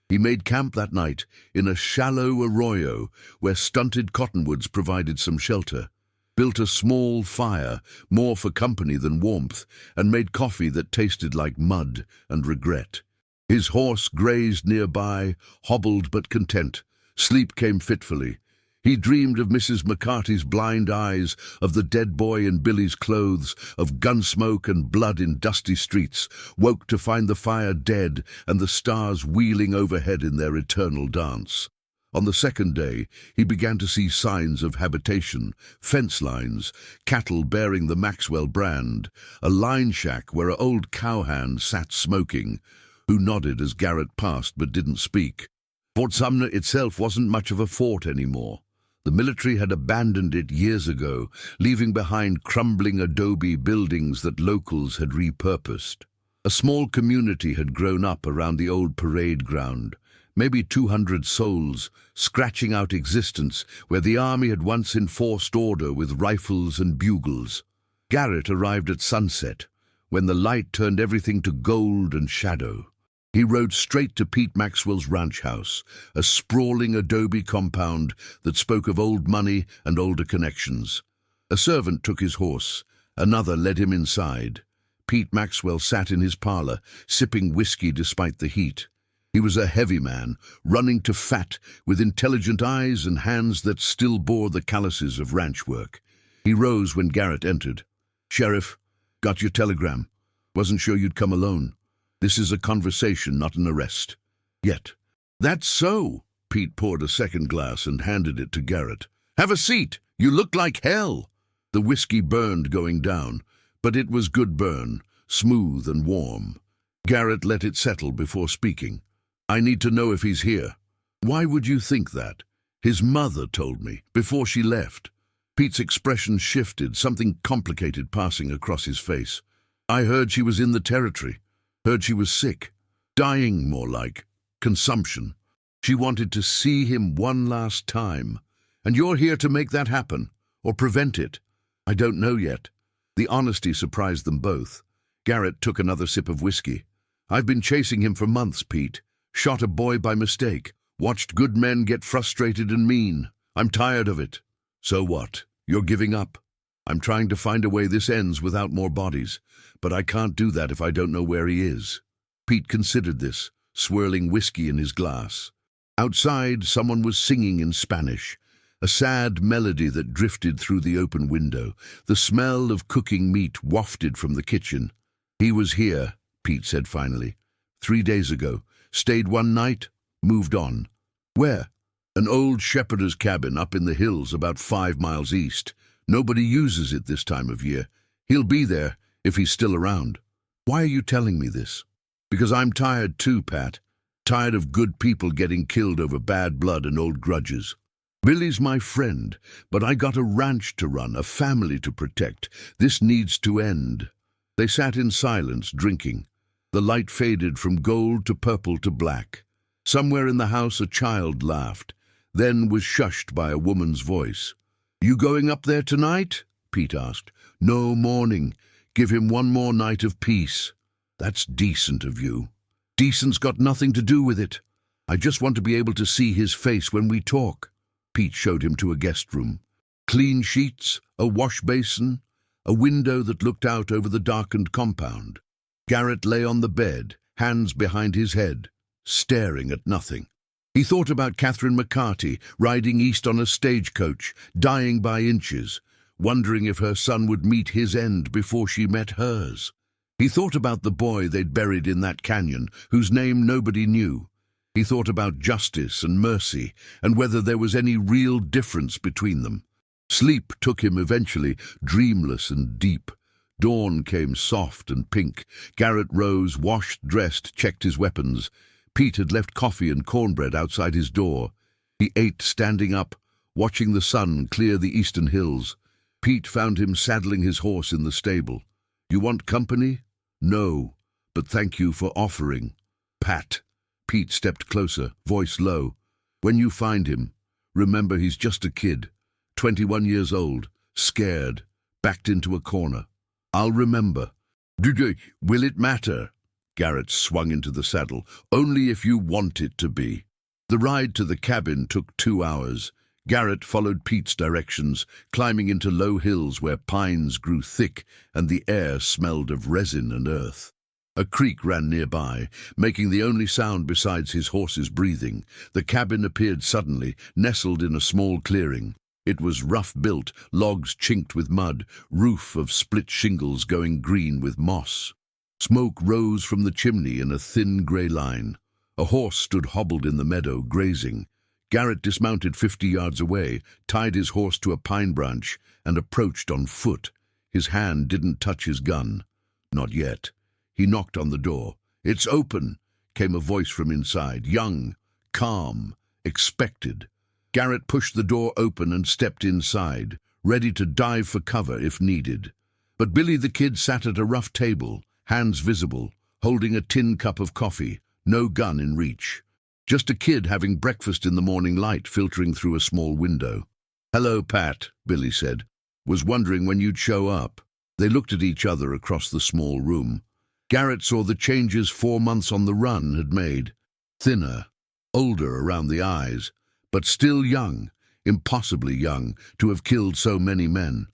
[SPEAKER 1] He made camp that night in a shallow arroyo where stunted cottonwoods provided some shelter, built a small fire, more for company than warmth, and made coffee that tasted like mud and regret. His horse grazed nearby, hobbled but content. Sleep came fitfully. He dreamed of Mrs. McCarty's blind eyes, of the dead boy in Billy's clothes, of gunsmoke and blood in dusty streets, woke to find the fire dead and the stars wheeling overhead in their eternal dance. On the second day, he began to see signs of habitation, fence lines, cattle bearing the Maxwell brand, a line shack where an old cowhand sat smoking, who nodded as Garrett passed but didn't speak. Fort Sumner itself wasn't much of a fort anymore. The military had abandoned it years ago, leaving behind crumbling adobe buildings that locals had repurposed. A small community had grown up around the old parade ground, maybe 200 souls, scratching out existence where the army had once enforced order with rifles and bugles. Garrett arrived at sunset, when the light turned everything to gold and shadow. He rode straight to Pete Maxwell's ranch house, a sprawling adobe compound that spoke of old money and older connections. A servant took his horse. Another led him inside. Pete Maxwell sat in his parlor, sipping whiskey despite the heat. He was a heavy man, running to fat, with intelligent eyes and hands that still bore the calluses of ranch work. He rose when Garrett entered. "Sheriff, got your telegram. Wasn't sure you'd come alone. This is a conversation, not an arrest." "Yet." "That's so." Pete poured a second glass and handed it to Garrett. "Have a seat. You look like hell." The whiskey burned going down, but it was good burn, smooth and warm. Garrett let it settle before speaking. "I need to know if he's here." "Why would you think that?" "His mother told me, before she left." Pete's expression shifted, something complicated passing across his face. "I heard she was in the territory. Heard she was sick. Dying, more like. Consumption. She wanted to see him one last time. And you're here to make that happen, or prevent it." "I don't know yet." The honesty surprised them both. Garrett took another sip of whiskey. "I've been chasing him for months, Pete. Shot a boy by mistake. Watched good men get frustrated and mean. I'm tired of it." "So what? You're giving up?" "I'm trying to find a way this ends without more bodies, but I can't do that if I don't know where he is." Pete considered this, swirling whiskey in his glass. Outside, someone was singing in Spanish. a sad melody that drifted through the open window. The smell of cooking meat wafted from the kitchen. "He was here," Pete said finally. "3 days ago. Stayed one night, moved on." "Where?" "An old shepherd's cabin up in the hills about 5 miles east. Nobody uses it this time of year. He'll be there, if he's still around." "Why are you telling me this?" "Because I'm tired too, Pat. Tired of good people getting killed over bad blood and old grudges. Billy's my friend, but I got a ranch to run, a family to protect. This needs to end." They sat in silence, drinking. The light faded from gold to purple to black. Somewhere in the house a child laughed, then was shushed by a woman's voice. "You going up there tonight?" Pete asked. "No, morning. Give him one more night of peace." "That's decent of you." "Decent's got nothing to do with it. I just want to be able to see his face when we talk." Pete showed him to a guest room. Clean sheets, a wash basin, a window that looked out over the darkened compound. Garrett lay on the bed, hands behind his head, staring at nothing. He thought about Catherine McCarty, riding east on a stagecoach, dying by inches, wondering if her son would meet his end before she met hers. He thought about the boy they'd buried in that canyon, whose name nobody knew. He thought about justice and mercy, and whether there was any real difference between them. Sleep took him eventually, dreamless and deep. Dawn came soft and pink. Garrett rose, washed, dressed, checked his weapons. Pete had left coffee and cornbread outside his door. He ate standing up, watching the sun clear the eastern hills. Pete found him saddling his horse in the stable. "You want company?" "No, but thank you for offering." "Pat." Pete stepped closer, voice low. "When you find him, remember he's just a kid, 21 years old, scared, backed into a corner." "I'll remember." "Will it matter?" Garrett swung into the saddle. "Only if you want it to be." The ride to the cabin took 2 hours. Garrett followed Pete's directions, climbing into low hills where pines grew thick and the air smelled of resin and earth. A creek ran nearby, making the only sound besides his horse's breathing. The cabin appeared suddenly, nestled in a small clearing. It was rough-built, logs chinked with mud, roof of split shingles going green with moss. Smoke rose from the chimney in a thin grey line. A horse stood hobbled in the meadow, grazing. Garrett dismounted 50 yards away, tied his horse to a pine branch, and approached on foot. His hand didn't touch his gun. Not yet. He knocked on the door. "It's open," came a voice from inside, young, calm, expected. Garrett pushed the door open and stepped inside, ready to dive for cover if needed. But Billy the Kid sat at a rough table, hands visible, holding a tin cup of coffee, no gun in reach. Just a kid having breakfast in the morning light filtering through a small window. "Hello, Pat," Billy said. "Was wondering when you'd show up." They looked at each other across the small room. Garrett saw the changes 4 months on the run had made. Thinner, older around the eyes, but still young, impossibly young, to have killed so many men.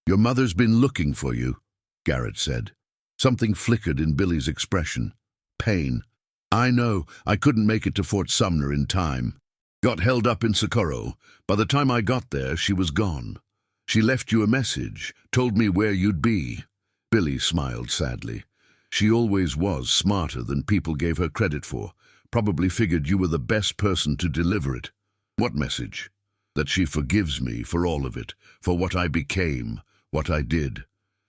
[SPEAKER 1] "Your mother's been looking for you," Garrett said. Something flickered in Billy's expression. Pain. "I know. I couldn't make it to Fort Sumner in time. Got held up in Socorro. By the time I got there, she was gone. She left you a message, told me where you'd be." Billy smiled sadly. "She always was smarter than people gave her credit for. Probably figured you were the best person to deliver it." "What message?" "That she forgives me for all of it, for what I became, what I did.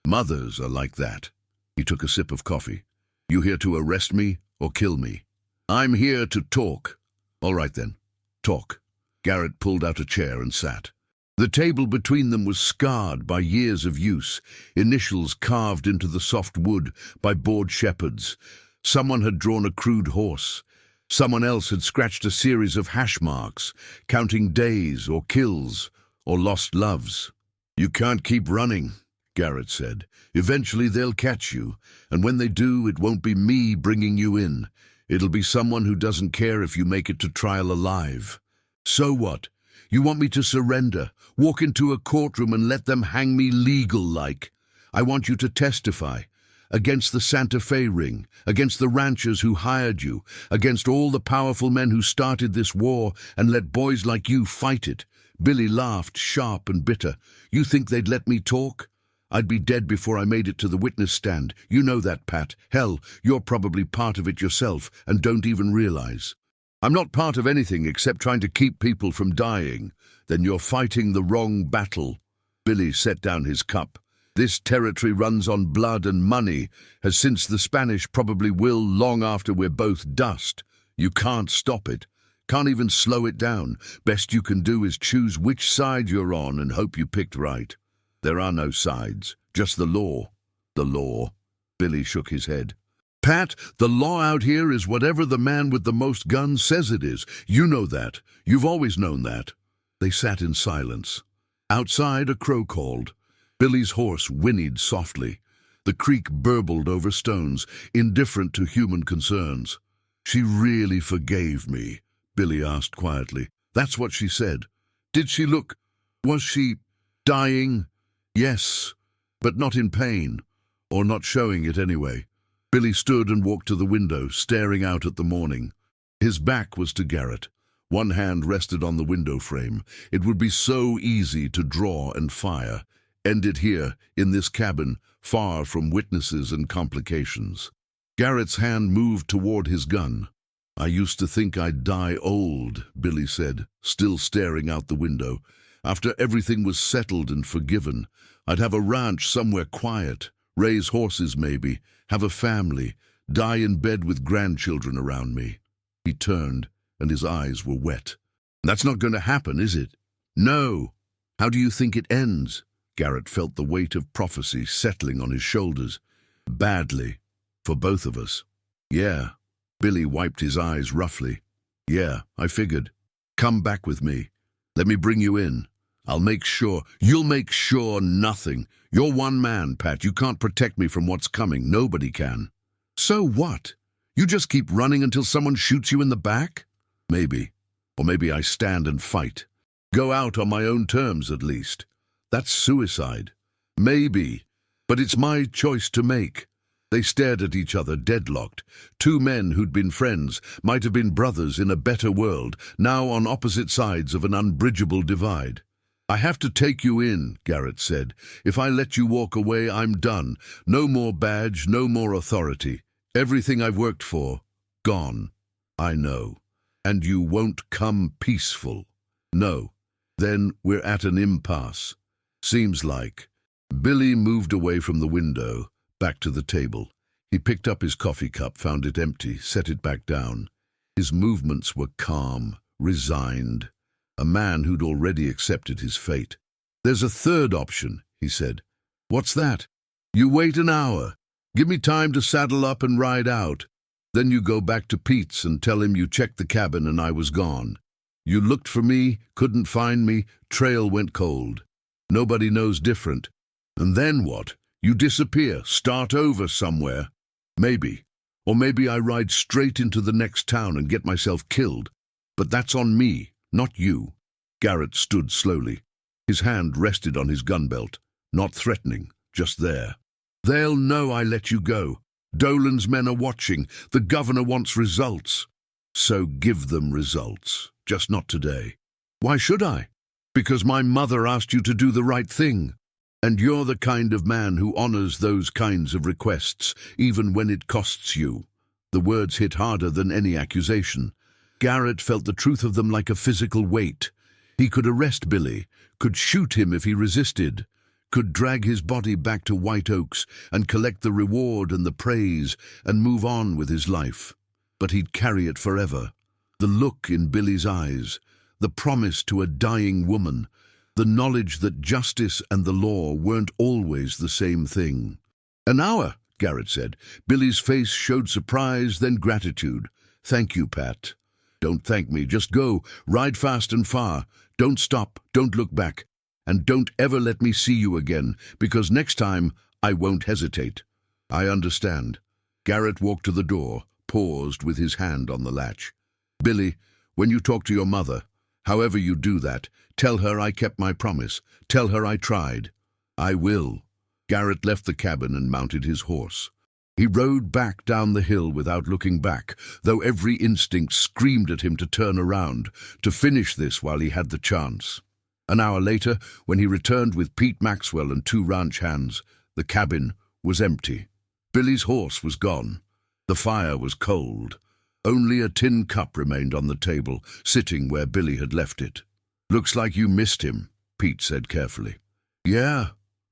[SPEAKER 1] Mothers are like that." He took a sip of coffee. "You here to arrest me or kill me?" "I'm here to talk." "All right then, talk." Garrett pulled out a chair and sat. The table between them was scarred by years of use, initials carved into the soft wood by bored shepherds. Someone had drawn a crude horse. Someone else had scratched a series of hash marks, counting days or kills or lost loves. "You can't keep running," Garrett said. "Eventually they'll catch you, and when they do, it won't be me bringing you in. It'll be someone who doesn't care if you make it to trial alive." "So what? You want me to surrender, walk into a courtroom and let them hang me legal-like? I want you to testify. Against the Santa Fe ring, against the ranchers who hired you, against all the powerful men who started this war and let boys like you fight it. Billy laughed, sharp and bitter. "You think they'd let me talk? I'd be dead before I made it to the witness stand. You know that, Pat. Hell, you're probably part of it yourself and don't even realize." "I'm not part of anything except trying to keep people from dying." "Then you're fighting the wrong battle." Billy set down his cup. "This territory runs on blood and money, has since the Spanish, probably will long after we're both dust. You can't stop it. Can't even slow it down. Best you can do is choose which side you're on and hope you picked right. There are no sides, just the law." "The law?" Billy shook his head. "Pat, the law out here is whatever the man with the most guns says it is. You know that. You've always known that." They sat in silence. Outside, a crow called. Billy's horse whinnied softly. The creek burbled over stones, indifferent to human concerns. "She really forgave me?" Billy asked quietly. "That's what she said." "Did she look... was she... dying?" "Yes, but not in pain, or not showing it anyway." Billy stood and walked to the window, staring out at the morning. His back was to Garrett. One hand rested on the window frame. It would be so easy to draw and fire. End it here, in this cabin, far from witnesses and complications. Garrett's hand moved toward his gun. "I used to think I'd die old," Billy said, still staring out the window. "After everything was settled and forgiven, I'd have a ranch somewhere quiet, raise horses maybe, have a family, die in bed with grandchildren around me." He turned, and his eyes were wet. "That's not going to happen, is it?" "No." "How do you think it ends?" Garrett felt the weight of prophecy settling on his shoulders. "Badly. For both of us." "Yeah." Billy wiped his eyes roughly. "Yeah, I figured. Come back with me. Let me bring you in. I'll make sure..." "You'll make sure nothing. You're one man, Pat. You can't protect me from what's coming. Nobody can." "So what? You just keep running until someone shoots you in the back?" "Maybe. Or maybe I stand and fight. Go out on my own terms, at least. That's suicide." "Maybe. But it's my choice to make." They stared at each other, deadlocked. Two men who'd been friends, might have been brothers in a better world, now on opposite sides of an unbridgeable divide. "I have to take you in," Garrett said. "If I let you walk away, I'm done. No more badge, no more authority. Everything I've worked for, gone. I know. And you won't come peaceful." "No." "Then we're at an impasse." "Seems like." Billy moved away from the window, back to the table. He picked up his coffee cup, found it empty, set it back down. His movements were calm, resigned. A man who'd already accepted his fate. "There's a third option," he said. "What's that?" "You wait an hour. Give me time to saddle up and ride out. Then you go back to Pete's and tell him you checked the cabin and I was gone. You looked for me, couldn't find me, trail went cold. Nobody knows different. And then what? You disappear, start over somewhere. Maybe. Or maybe I ride straight into the next town and get myself killed. But that's on me, not you." Garrett stood slowly. His hand rested on his gun belt, not threatening, just there. "They'll know I let you go. Dolan's men are watching. The governor wants results." "So give them results, just not today." "Why should I?" "Because my mother asked you to do the right thing. And you're the kind of man who honors those kinds of requests, even when it costs you." The words hit harder than any accusation. Garrett felt the truth of them like a physical weight. He could arrest Billy, could shoot him if he resisted, could drag his body back to White Oaks and collect the reward and the praise and move on with his life. But he'd carry it forever. The look in Billy's eyes, the promise to a dying woman, the knowledge that justice and the law weren't always the same thing. "An hour," Garrett said. Billy's face showed surprise, then gratitude. "Thank you, Pat." "Don't thank me, just go. Ride fast and far. Don't stop, don't look back. And don't ever let me see you again, because next time I won't hesitate." "I understand." Garrett walked to the door, paused with his hand on the latch. "Billy, when you talk to your mother, however you do that, tell her I kept my promise. Tell her I tried." "I will." Garrett left the cabin and mounted his horse. He rode back down the hill without looking back, though every instinct screamed at him to turn around, to finish this while he had the chance. An hour later, when he returned with Pete Maxwell and 2 ranch hands, the cabin was empty. Billy's horse was gone. The fire was cold. Only a tin cup remained on the table, sitting where Billy had left it. "Looks like you missed him," Pete said carefully. "Yeah,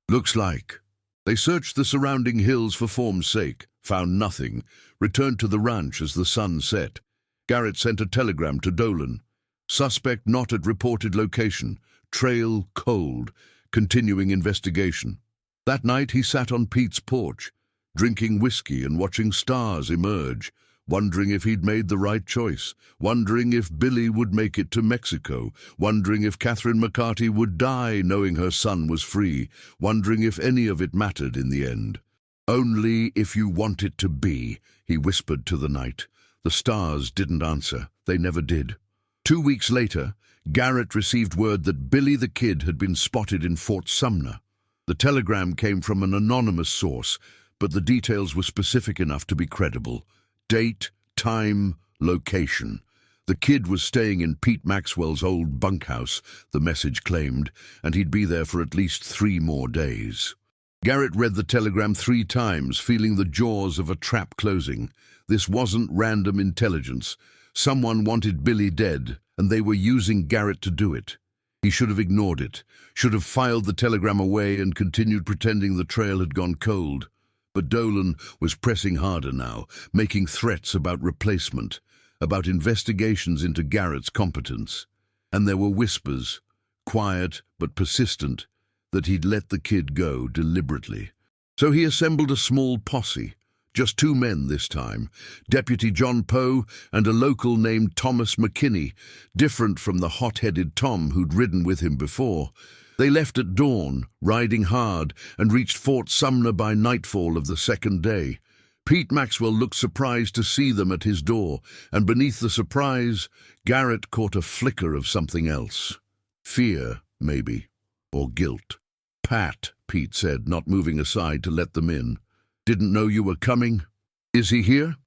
[SPEAKER 1] looks like." They searched the surrounding hills for form's sake, found nothing, returned to the ranch as the sun set. Garrett sent a telegram to Dolan. "Suspect not at reported location. Trail cold. Continuing investigation." That night he sat on Pete's porch, drinking whiskey and watching stars emerge, wondering if he'd made the right choice, wondering if Billy would make it to Mexico, wondering if Catherine McCarty would die knowing her son was free, wondering if any of it mattered in the end. "Only if you want it to be," he whispered to the night. The stars didn't answer. They never did. 2 weeks later, Garrett received word that Billy the Kid had been spotted in Fort Sumner. The telegram came from an anonymous source, but the details were specific enough to be credible. Date, time, location. The kid was staying in Pete Maxwell's old bunkhouse, the message claimed, and he'd be there for at least 3 more days. Garrett read the telegram 3 times, feeling the jaws of a trap closing. This wasn't random intelligence. Someone wanted Billy dead, and they were using Garrett to do it. He should have ignored it, should have filed the telegram away and continued pretending the trail had gone cold. But Dolan was pressing harder now, making threats about replacement, about investigations into Garrett's competence. And there were whispers, quiet but persistent, that he'd let the kid go deliberately. So he assembled a small posse, just 2 men this time, Deputy John Poe and a local named Thomas McKinney, different from the hot-headed Tom who'd ridden with him before. They left at dawn, riding hard, and reached Fort Sumner by nightfall of the 2nd day. Pete Maxwell looked surprised to see them at his door, and beneath the surprise, Garrett caught a flicker of something else. Fear, maybe, or guilt. "Pat," Pete said, not moving aside to let them in. "Didn't know you were coming. Is he here?"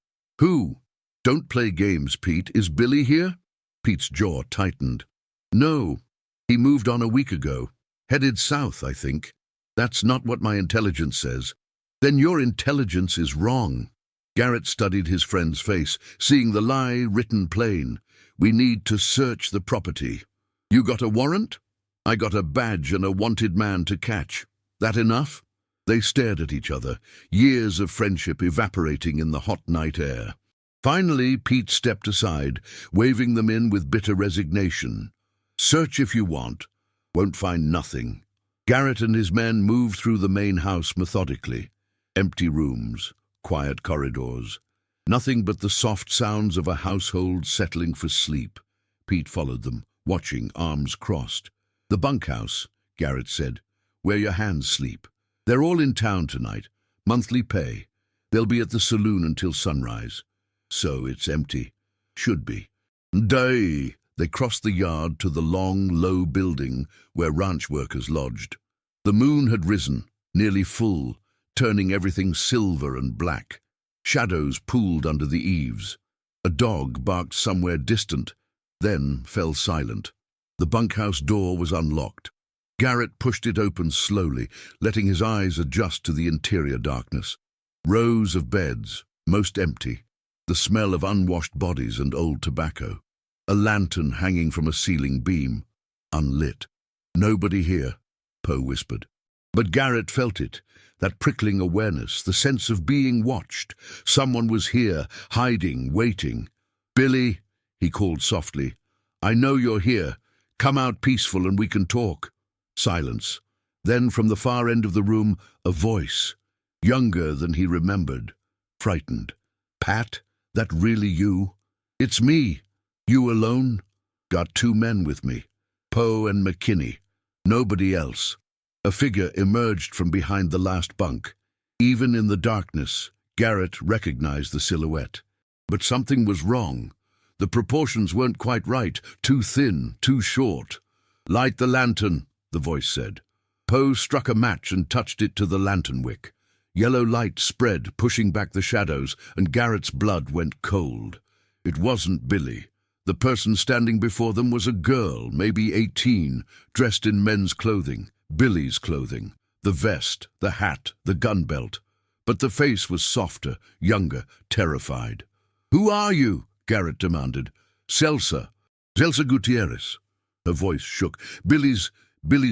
[SPEAKER 1] "Who?" "Don't play games, Pete. Is Billy here?" Pete's jaw tightened. "No. He moved on a week ago. Headed south, I think. That's not what my intelligence says." "Then your intelligence is wrong." Garrett studied his friend's face, seeing the lie written plain. "We need to search the property." "You got a warrant?" "I got a badge and a wanted man to catch. That enough?" They stared at each other, years of friendship evaporating in the hot night air. Finally, Pete stepped aside, waving them in with bitter resignation. "Search if you want. Won't find nothing." Garrett and his men moved through the main house methodically. Empty rooms, quiet corridors. Nothing but the soft sounds of a household settling for sleep. Pete followed them, watching, arms crossed. "The bunkhouse," Garrett said, "where your hands sleep. They're all in town tonight. Monthly pay. They'll be at the saloon until sunrise." "So it's empty." "Should be." Day. They crossed the yard to the long, low building where ranch workers lodged. The moon had risen, nearly full, turning everything silver and black. Shadows pooled under the eaves. A dog barked somewhere distant, then fell silent. The bunkhouse door was unlocked. Garrett pushed it open slowly, letting his eyes adjust to the interior darkness. Rows of beds, most empty. The smell of unwashed bodies and old tobacco. A lantern hanging from a ceiling beam, unlit. "Nobody here," Poe whispered. But Garrett felt it, that prickling awareness, the sense of being watched. Someone was here, hiding, waiting. "Billy," he called softly, "I know you're here. Come out peaceful and we can talk." Silence. Then from the far end of the room, a voice, younger than he remembered, frightened. "Pat, that really you?" "It's me." "You alone?" "Got 2 men with me. Poe and McKinney. Nobody else." A figure emerged from behind the last bunk. Even in the darkness, Garrett recognized the silhouette. But something was wrong. The proportions weren't quite right, too thin, too short. "Light the lantern," the voice said. Poe struck a match and touched it to the lantern wick. Yellow light spread, pushing back the shadows, and Garrett's blood went cold. It wasn't Billy. The person standing before them was a girl, maybe 18, dressed in men's clothing, Billy's clothing, the vest, the hat, the gun belt. But the face was softer, younger, terrified. "Who are you?" Garrett demanded. "Celsa. Celsa Gutierrez." Her voice shook. Billy's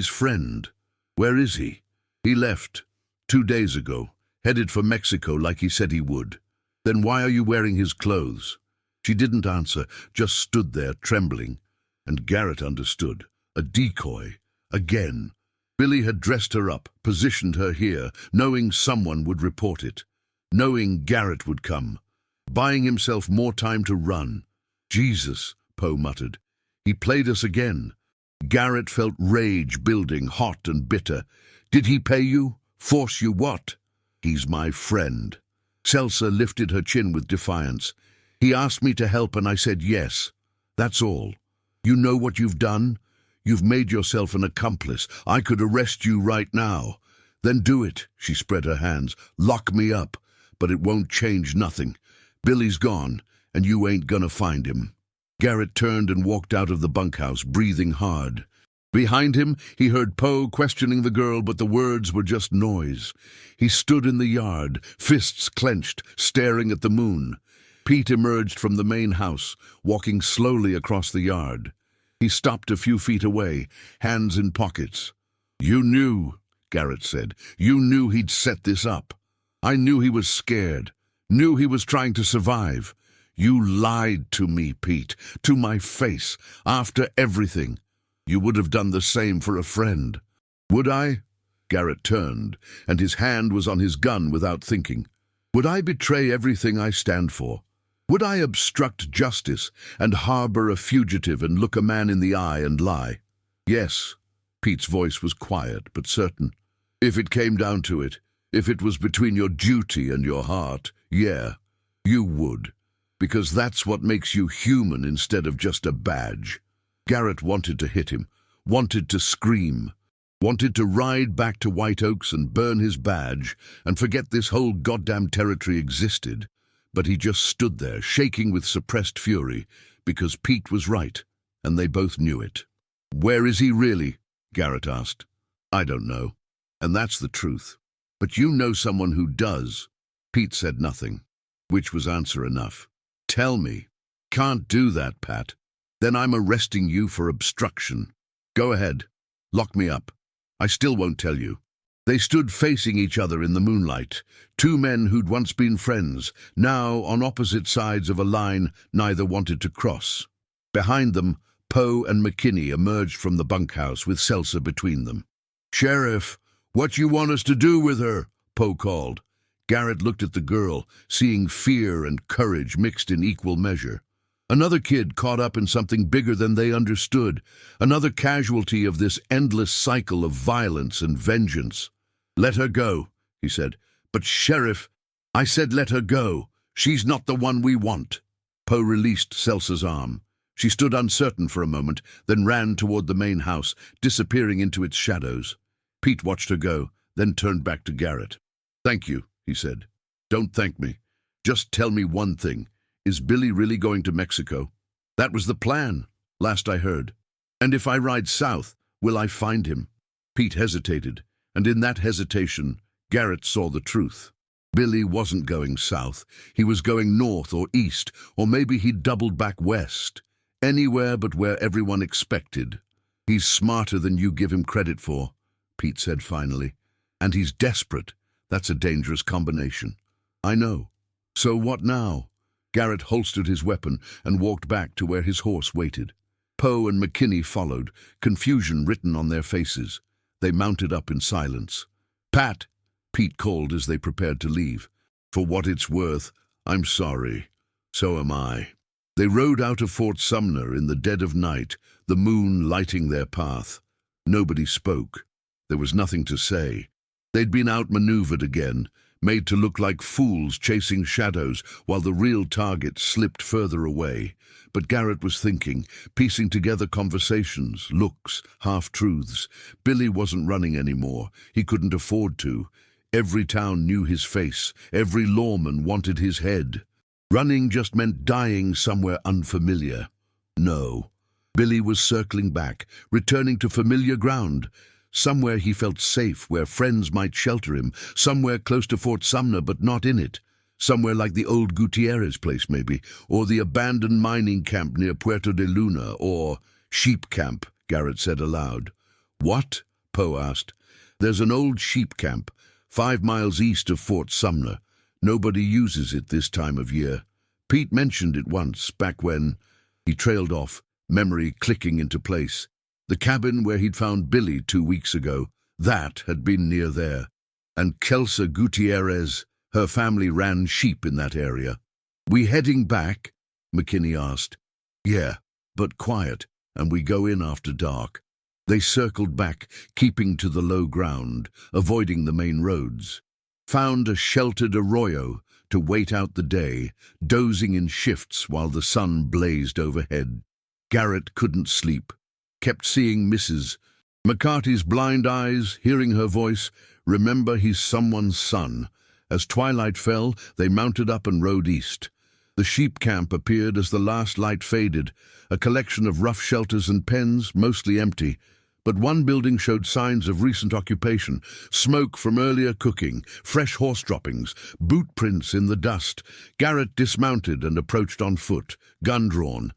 [SPEAKER 1] friend. "Where is he?" "He left 2 days ago, headed for Mexico like he said he would." "Then why are you wearing his clothes?" She didn't answer, just stood there trembling. And Garrett understood. A decoy. Again. Billy had dressed her up, positioned her here, knowing someone would report it. Knowing Garrett would come. Buying himself more time to run. "Jesus," Poe muttered. "He played us again." Garrett felt rage building, hot and bitter. "Did he pay you? Force you what?" "He's my friend." Celsa lifted her chin with defiance. "He asked me to help and I said yes. That's all. You know what you've done? You've made yourself an accomplice. I could arrest you right now." "Then do it," she spread her hands. "Lock me up. But it won't change nothing. Billy's gone, and you ain't gonna find him." Garrett turned and walked out of the bunkhouse, breathing hard. Behind him, he heard Poe questioning the girl, but the words were just noise. He stood in the yard, fists clenched, staring at the moon. Pete emerged from the main house, walking slowly across the yard. He stopped a few feet away, hands in pockets. "You knew," Garrett said. "You knew he'd set this up. I knew he was scared, knew he was trying to survive. You lied to me, Pete, to my face, after everything. You would have done the same for a friend." "Would I?" Garrett turned, and his hand was on his gun without thinking. "Would I betray everything I stand for? Would I obstruct justice and harbor a fugitive and look a man in the eye and lie?" "Yes." Pete's voice was quiet but certain. "If it came down to it, if it was between your duty and your heart, yeah, you would. Because that's what makes you human instead of just a badge." Garrett wanted to hit him, wanted to scream, wanted to ride back to White Oaks and burn his badge and forget this whole goddamn territory existed. But he just stood there, shaking with suppressed fury, because Pete was right, and they both knew it. "Where is he really?" Garrett asked. "I don't know. And that's the truth. But you know someone who does." Pete said nothing, which was answer enough. "Tell me." "Can't do that, Pat. Then I'm arresting you for obstruction." "Go ahead. Lock me up. I still won't tell you." They stood facing each other in the moonlight, two men who'd once been friends, now on opposite sides of a line neither wanted to cross. Behind them, Poe and McKinney emerged from the bunkhouse with Celsa between them. "Sheriff, what you want us to do with her?" Poe called. Garrett looked at the girl, seeing fear and courage mixed in equal measure. Another kid caught up in something bigger than they understood, another casualty of this endless cycle of violence and vengeance. "Let her go," he said. "But Sheriff, I said let her go. She's not the one we want." Poe released Celsa's arm. She stood uncertain for a moment, then ran toward the main house, disappearing into its shadows. Pete watched her go, then turned back to Garrett. "Thank you," he said. "Don't thank me. Just tell me one thing. Is Billy really going to Mexico?" "That was the plan, last I heard." "And if I ride south, will I find him?" Pete hesitated, and in that hesitation, Garrett saw the truth. Billy wasn't going south. He was going north or east, or maybe he'd doubled back west. Anywhere but where everyone expected. "He's smarter than you give him credit for," Pete said finally. "And he's desperate. That's a dangerous combination." "I know. So what now?" Garrett holstered his weapon and walked back to where his horse waited. Poe and McKinney followed, confusion written on their faces. They mounted up in silence. "Pat," Pete called as they prepared to leave. "For what it's worth, I'm sorry. So am I." They rode out of Fort Sumner in the dead of night, the moon lighting their path. Nobody spoke. There was nothing to say. They'd been outmaneuvered again, made to look like fools chasing shadows while the real target slipped further away. But Garrett was thinking, piecing together conversations, looks, half-truths. Billy wasn't running anymore. He couldn't afford to. Every town knew his face. Every lawman wanted his head. Running just meant dying somewhere unfamiliar. No. Billy was circling back, returning to familiar ground. Somewhere he felt safe, where friends might shelter him. Somewhere close to Fort Sumner, but not in it. Somewhere like the old Gutierrez place, maybe, or the abandoned mining camp near Puerto de Luna, or sheep camp, Garrett said aloud. What? Poe asked. There's an old sheep camp, 5 miles east of Fort Sumner. Nobody uses it this time of year. Pete mentioned it once, back when... He trailed off, memory clicking into place. The cabin where he'd found Billy 2 weeks ago, that had been near there. And Kelsa Gutierrez, her family ran sheep in that area. We heading back? McKinney asked. Yeah, but quiet, and we go in after dark. They circled back, keeping to the low ground, avoiding the main roads. Found a sheltered arroyo to wait out the day, dozing in shifts while the sun blazed overhead. Garrett couldn't sleep, kept seeing Mrs. McCarty's blind eyes, hearing her voice, remember he's someone's son. As twilight fell, they mounted up and rode east. The sheep camp appeared as the last light faded, a collection of rough shelters and pens, mostly empty. But one building showed signs of recent occupation, smoke from earlier cooking, fresh horse droppings, boot prints in the dust. Garrett dismounted and approached on foot, gun drawn.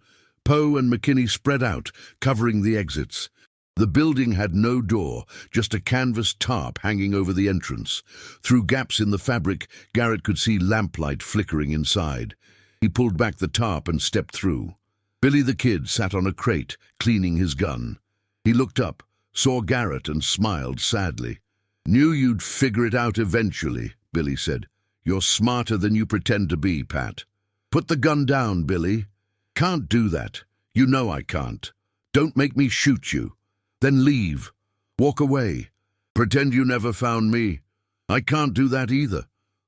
[SPEAKER 1] Poe and McKinney spread out, covering the exits. The building had no door, just a canvas tarp hanging over the entrance. Through gaps in the fabric, Garrett could see lamplight flickering inside. He pulled back the tarp and stepped through. Billy the Kid sat on a crate, cleaning his gun. He looked up, saw Garrett and smiled sadly. Knew you'd figure it out eventually, Billy said. You're smarter than you pretend to be, Pat. Put the gun down, Billy. Can't do that. You know I can't. Don't make me shoot you. Then leave. Walk away. Pretend you never found me. I can't do that either.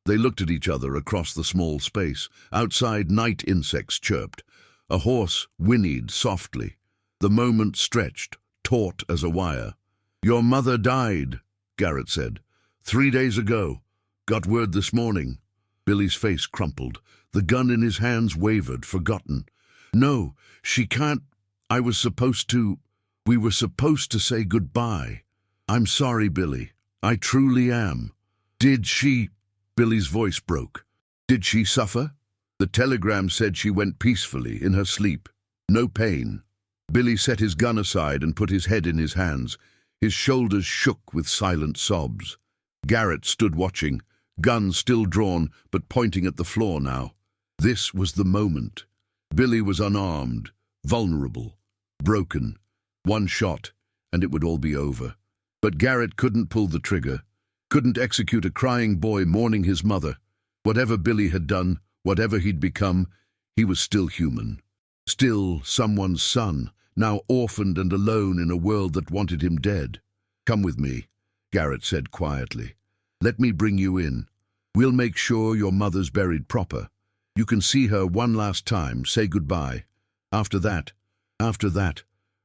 [SPEAKER 1] They looked at each other across the small space. Outside, night insects chirped. A horse whinnied softly. The moment stretched, taut as a wire. Your mother died, Garrett said. 3 days ago. Got word this morning. Billy's face crumpled. The gun in his hands wavered, forgotten. No, she can't. I was supposed to. We were supposed to say goodbye. I'm sorry, Billy. I truly am. Did she... Billy's voice broke. Did she suffer? The telegram said she went peacefully, in her sleep. No pain. Billy set his gun aside and put his head in his hands. His shoulders shook with silent sobs. Garrett stood watching, gun still drawn, but pointing at the floor now. This was the moment. Billy was unarmed, vulnerable, broken. One shot, and it would all be over. But Garrett couldn't pull the trigger, couldn't execute a crying boy mourning his mother. Whatever Billy had done, whatever he'd become, he was still human. Still someone's son, now orphaned and alone in a world that wanted him dead. Come with me, Garrett said quietly. Let me bring you in. We'll make sure your mother's buried proper. You can see her one last time, say goodbye. After that,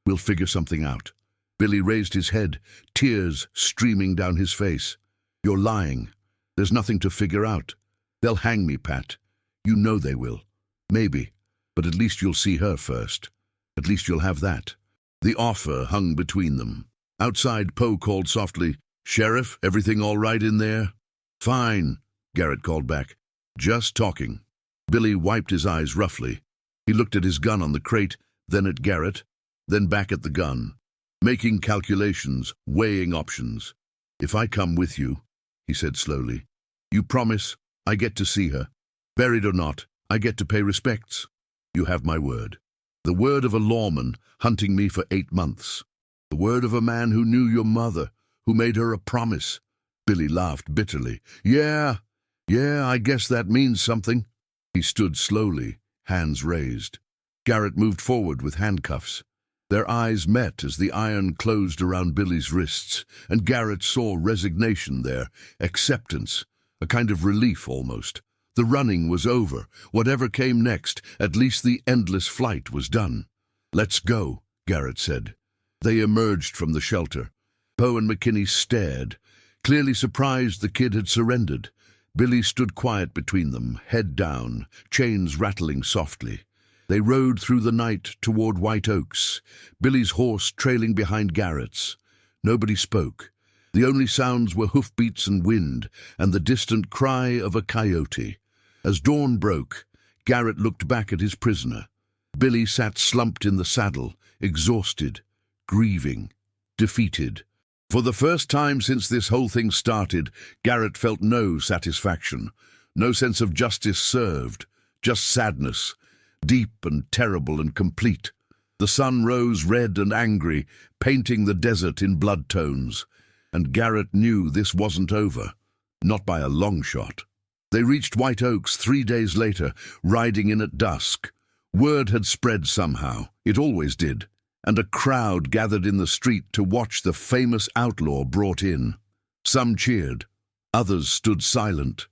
[SPEAKER 1] we'll figure something out. Billy raised his head, tears streaming down his face. You're lying. There's nothing to figure out. They'll hang me, Pat. You know they will. Maybe, but at least you'll see her first. At least you'll have that. The offer hung between them. Outside, Poe called softly, Sheriff, everything all right in there? Fine, Garrett called back. Just talking. Billy wiped his eyes roughly. He looked at his gun on the crate, then at Garrett, then back at the gun, making calculations, weighing options. If I come with you, he said slowly, you promise I get to see her. Buried or not, I get to pay respects. You have my word. The word of a lawman hunting me for 8 months. The word of a man who knew your mother, who made her a promise. Billy laughed bitterly. Yeah, I guess that means something. He stood slowly, hands raised. Garrett moved forward with handcuffs. Their eyes met as the iron closed around Billy's wrists, and Garrett saw resignation there, acceptance, a kind of relief almost. The running was over. Whatever came next, at least the endless flight was done. Let's go, Garrett said. They emerged from the shelter. Poe and McKinney stared, clearly surprised the kid had surrendered. Billy stood quiet between them, head down, chains rattling softly. They rode through the night toward White Oaks, Billy's horse trailing behind Garrett's. Nobody spoke. The only sounds were hoofbeats and wind, and the distant cry of a coyote. As dawn broke, Garrett looked back at his prisoner. Billy sat slumped in the saddle, exhausted, grieving, defeated. For the first time since this whole thing started, Garrett felt no satisfaction, no sense of justice served, just sadness, deep and terrible and complete. The sun rose red and angry, painting the desert in blood tones. And Garrett knew this wasn't over, not by a long shot. They reached White Oaks 3 days later, riding in at dusk. Word had spread somehow, it always did, and a crowd gathered in the street to watch the famous outlaw brought in. Some cheered, others stood silent.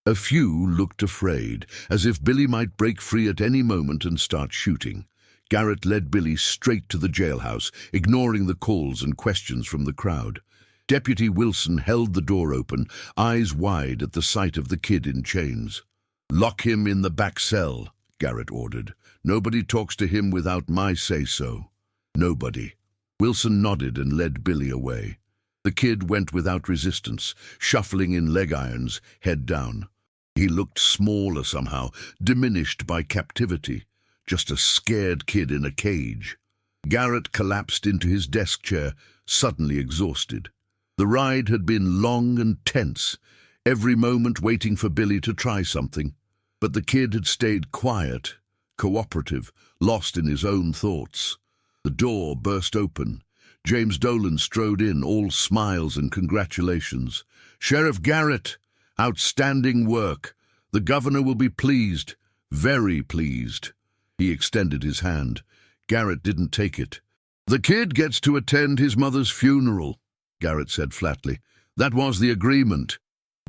[SPEAKER 1] A few looked afraid, as if Billy might break free at any moment and start shooting. Garrett led Billy straight to the jailhouse, ignoring the calls and questions from the crowd. Deputy Wilson held the door open, eyes wide at the sight of the kid in chains. "Lock him in the back cell," Garrett ordered. "Nobody talks to him without my say-so." Nobody. Wilson nodded and led Billy away. The kid went without resistance, shuffling in leg irons, head down. He looked smaller somehow, diminished by captivity, just a scared kid in a cage. Garrett collapsed into his desk chair, suddenly exhausted. The ride had been long and tense, every moment waiting for Billy to try something. But the kid had stayed quiet, cooperative, lost in his own thoughts. The door burst open. James Dolan strode in, all smiles and congratulations. "Sheriff Garrett, outstanding work. The governor will be pleased, very pleased." He extended his hand. Garrett didn't take it. "The kid gets to attend his mother's funeral," Garrett said flatly. "That was the agreement."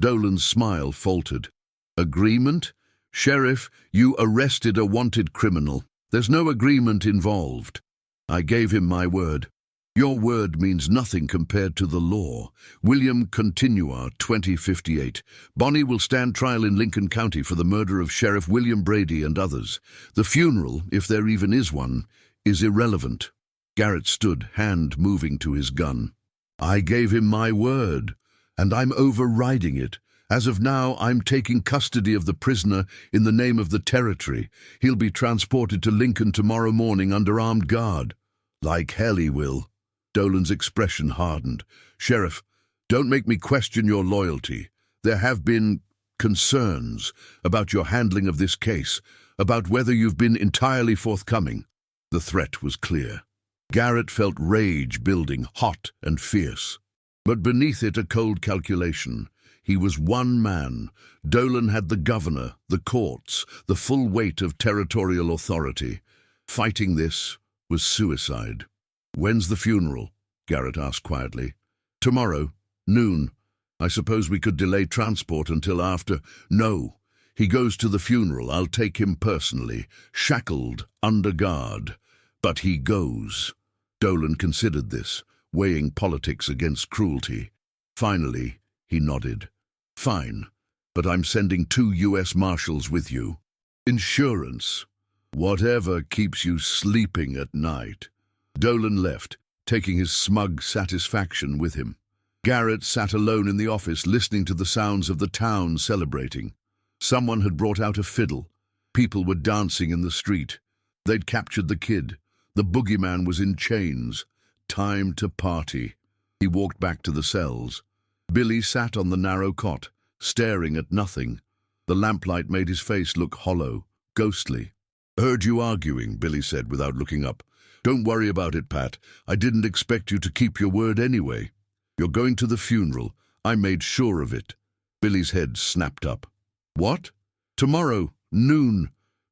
[SPEAKER 1] Dolan's smile faltered. "Agreement? Sheriff, you arrested a wanted criminal. There's no agreement involved. I gave him my word. Your word means nothing compared to the law. William Continua, 2058. Bonnie will stand trial in Lincoln County for the murder of Sheriff William Brady and others. The funeral, if there even is one, is irrelevant." Garrett stood, hand moving to his gun. "I gave him my word, and I'm overriding it. As of now, I'm taking custody of the prisoner in the name of the territory. He'll be transported to Lincoln tomorrow morning under armed guard." "Like hell he will." Dolan's expression hardened. "Sheriff, don't make me question your loyalty. There have been concerns about your handling of this case, about whether you've been entirely forthcoming." The threat was clear. Garrett felt rage building, hot and fierce. But beneath it a cold calculation. He was one man. Dolan had the governor, the courts, the full weight of territorial authority. Fighting this was suicide. "When's the funeral?" Garrett asked quietly. "Tomorrow, noon. I suppose we could delay transport until after." "No. He goes to the funeral. I'll take him personally, shackled, under guard. But he goes." Dolan considered this, weighing politics against cruelty. Finally, he nodded. "Fine, but I'm sending 2 U.S. Marshals with you. Insurance. Whatever keeps you sleeping at night." Dolan left, taking his smug satisfaction with him. Garrett sat alone in the office, listening to the sounds of the town celebrating. Someone had brought out a fiddle. People were dancing in the street. They'd captured the kid. The boogeyman was in chains. Time to party. He walked back to the cells. Billy sat on the narrow cot, staring at nothing. The lamplight made his face look hollow, ghostly. "Heard you arguing," Billy said without looking up. "Don't worry about it, Pat. I didn't expect you to keep your word anyway. You're going to the funeral. I made sure of it." Billy's head snapped up. "What?" "Tomorrow, noon.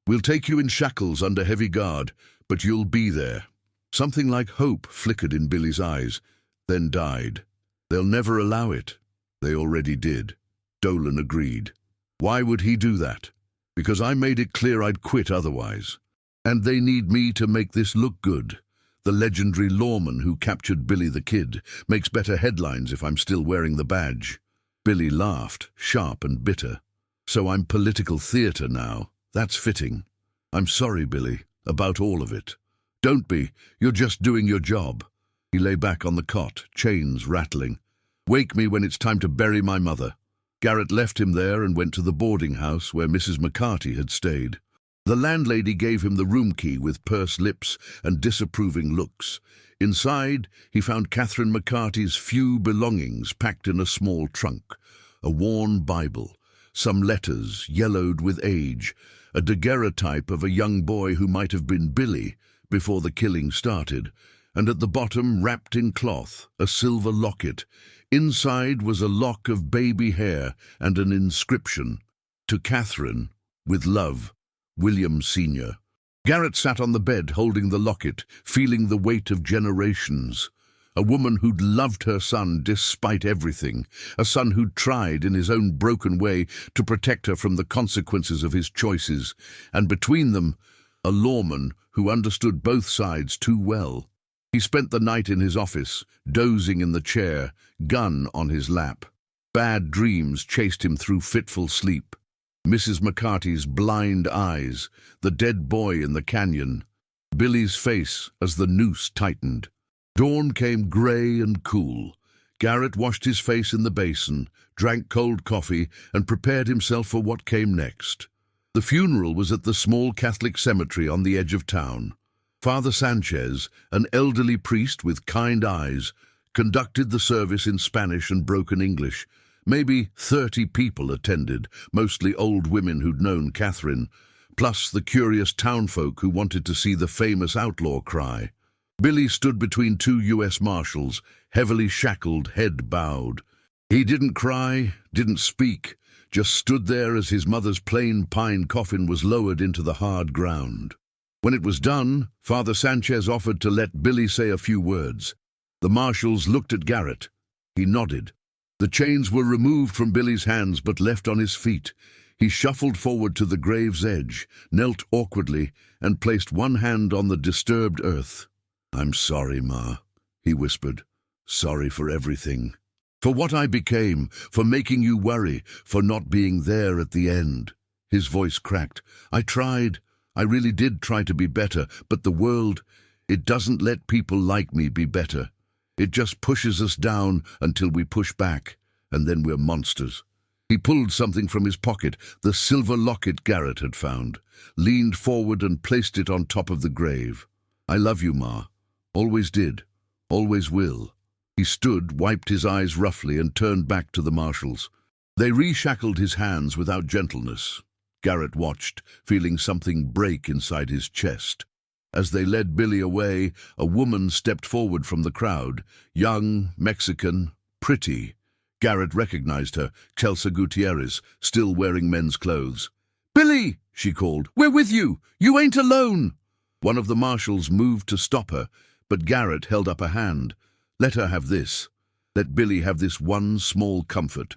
[SPEAKER 1] We'll take you in shackles under heavy guard, but you'll be there." Something like hope flickered in Billy's eyes, then died. "They'll never allow it." "They already did." Dolan agreed. "Why would he do that?" "Because I made it clear I'd quit otherwise. And they need me to make this look good. The legendary lawman who captured Billy the Kid makes better headlines if I'm still wearing the badge." Billy laughed, sharp and bitter. "So I'm political theater now. That's fitting." "I'm sorry, Billy. About all of it. Don't be. You're just doing your job. He lay back on the cot, chains rattling. Wake me when it's time to bury my mother. Garrett left him there and went to the boarding house where Mrs. McCarty had stayed. The landlady gave him the room key with pursed lips and disapproving looks. Inside, he found Catherine McCarty's few belongings packed in a small trunk. A worn Bible, some letters yellowed with age, a daguerreotype of a young boy who might have been Billy before the killing started, and at the bottom, wrapped in cloth, a silver locket. Inside was a lock of baby hair and an inscription, "To Catherine, with love, William Sr." Garrett sat on the bed holding the locket, feeling the weight of generations. A woman who'd loved her son despite everything, a son who'd tried in his own broken way to protect her from the consequences of his choices, and between them, a lawman who understood both sides too well. He spent the night in his office, dozing in the chair, gun on his lap. Bad dreams chased him through fitful sleep. Mrs. McCarty's blind eyes, the dead boy in the canyon, Billy's face as the noose tightened. Dawn came grey and cool. Garrett washed his face in the basin, drank cold coffee, and prepared himself for what came next. The funeral was at the small Catholic cemetery on the edge of town. Father Sanchez, an elderly priest with kind eyes, conducted the service in Spanish and broken English. Maybe 30 people attended, mostly old women who'd known Catherine, plus the curious townfolk who wanted to see the famous outlaw cry. Billy stood between two U.S. Marshals, heavily shackled, head bowed. He didn't cry, didn't speak, just stood there as his mother's plain pine coffin was lowered into the hard ground. When it was done, Father Sanchez offered to let Billy say a few words. The marshals looked at Garrett. He nodded. The chains were removed from Billy's hands but left on his feet. He shuffled forward to the grave's edge, knelt awkwardly, and placed one hand on the disturbed earth. "I'm sorry, Ma," he whispered. "Sorry for everything. For what I became, for making you worry, for not being there at the end." His voice cracked. "I tried. I really did try to be better, but the world, it doesn't let people like me be better. It just pushes us down until we push back, and then we're monsters." He pulled something from his pocket, the silver locket Garrett had found, leaned forward and placed it on top of the grave. "I love you, Ma. Always did. Always will." He stood, wiped his eyes roughly, and turned back to the marshals. They reshackled his hands without gentleness. Garrett watched, feeling something break inside his chest. As they led Billy away, a woman stepped forward from the crowd, young, Mexican, pretty. Garrett recognized her, Chelsea Gutierrez, still wearing men's clothes. "Billy!" she called. "We're with you! You ain't alone!" One of the marshals moved to stop her, but Garrett held up a hand. "Let her have this. Let Billy have this one small comfort."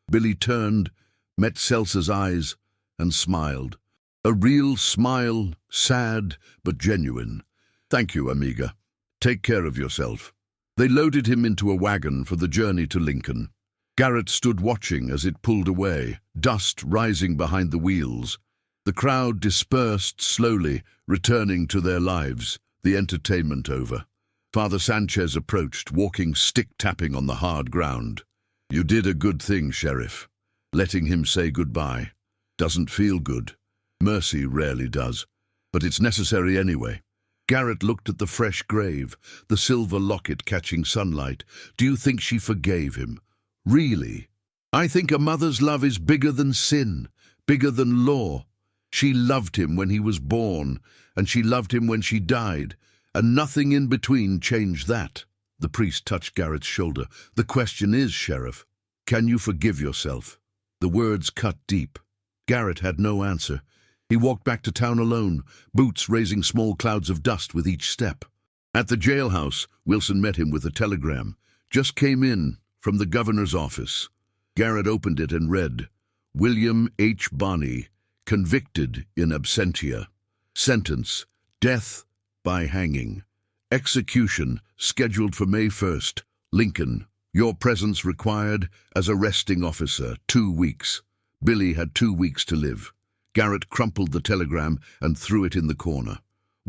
[SPEAKER 1] Billy turned, met Celsa's eyes, and smiled. A real smile, sad but genuine. "Thank you, amiga. Take care of yourself." They loaded him into a wagon for the journey to Lincoln. Garrett stood watching as it pulled away, dust rising behind the wheels. The crowd dispersed slowly, returning to their lives, the entertainment over. Father Sanchez approached, walking stick-tapping on the hard ground. "You did a good thing, Sheriff. Letting him say goodbye. Doesn't feel good. Mercy rarely does. But it's necessary anyway." Garrett looked at the fresh grave, the silver locket catching sunlight. "Do you think she forgave him? Really? I think a mother's love is bigger than sin, bigger than law. She loved him when he was born, and she loved him when she died, and nothing in between changed that." The priest touched Garrett's shoulder. "The question is, Sheriff, can you forgive yourself?" The words cut deep. Garrett had no answer. He walked back to town alone, boots raising small clouds of dust with each step. At the jailhouse, Wilson met him with a telegram. "Just came in, from the governor's office." Garrett opened it and read, "William H. Bonney, convicted in absentia. Sentence, death by hanging. Execution, scheduled for May 1st. Lincoln. Your presence required as arresting officer, 2 weeks." Billy had 2 weeks to live. Garrett crumpled the telegram and threw it in the corner.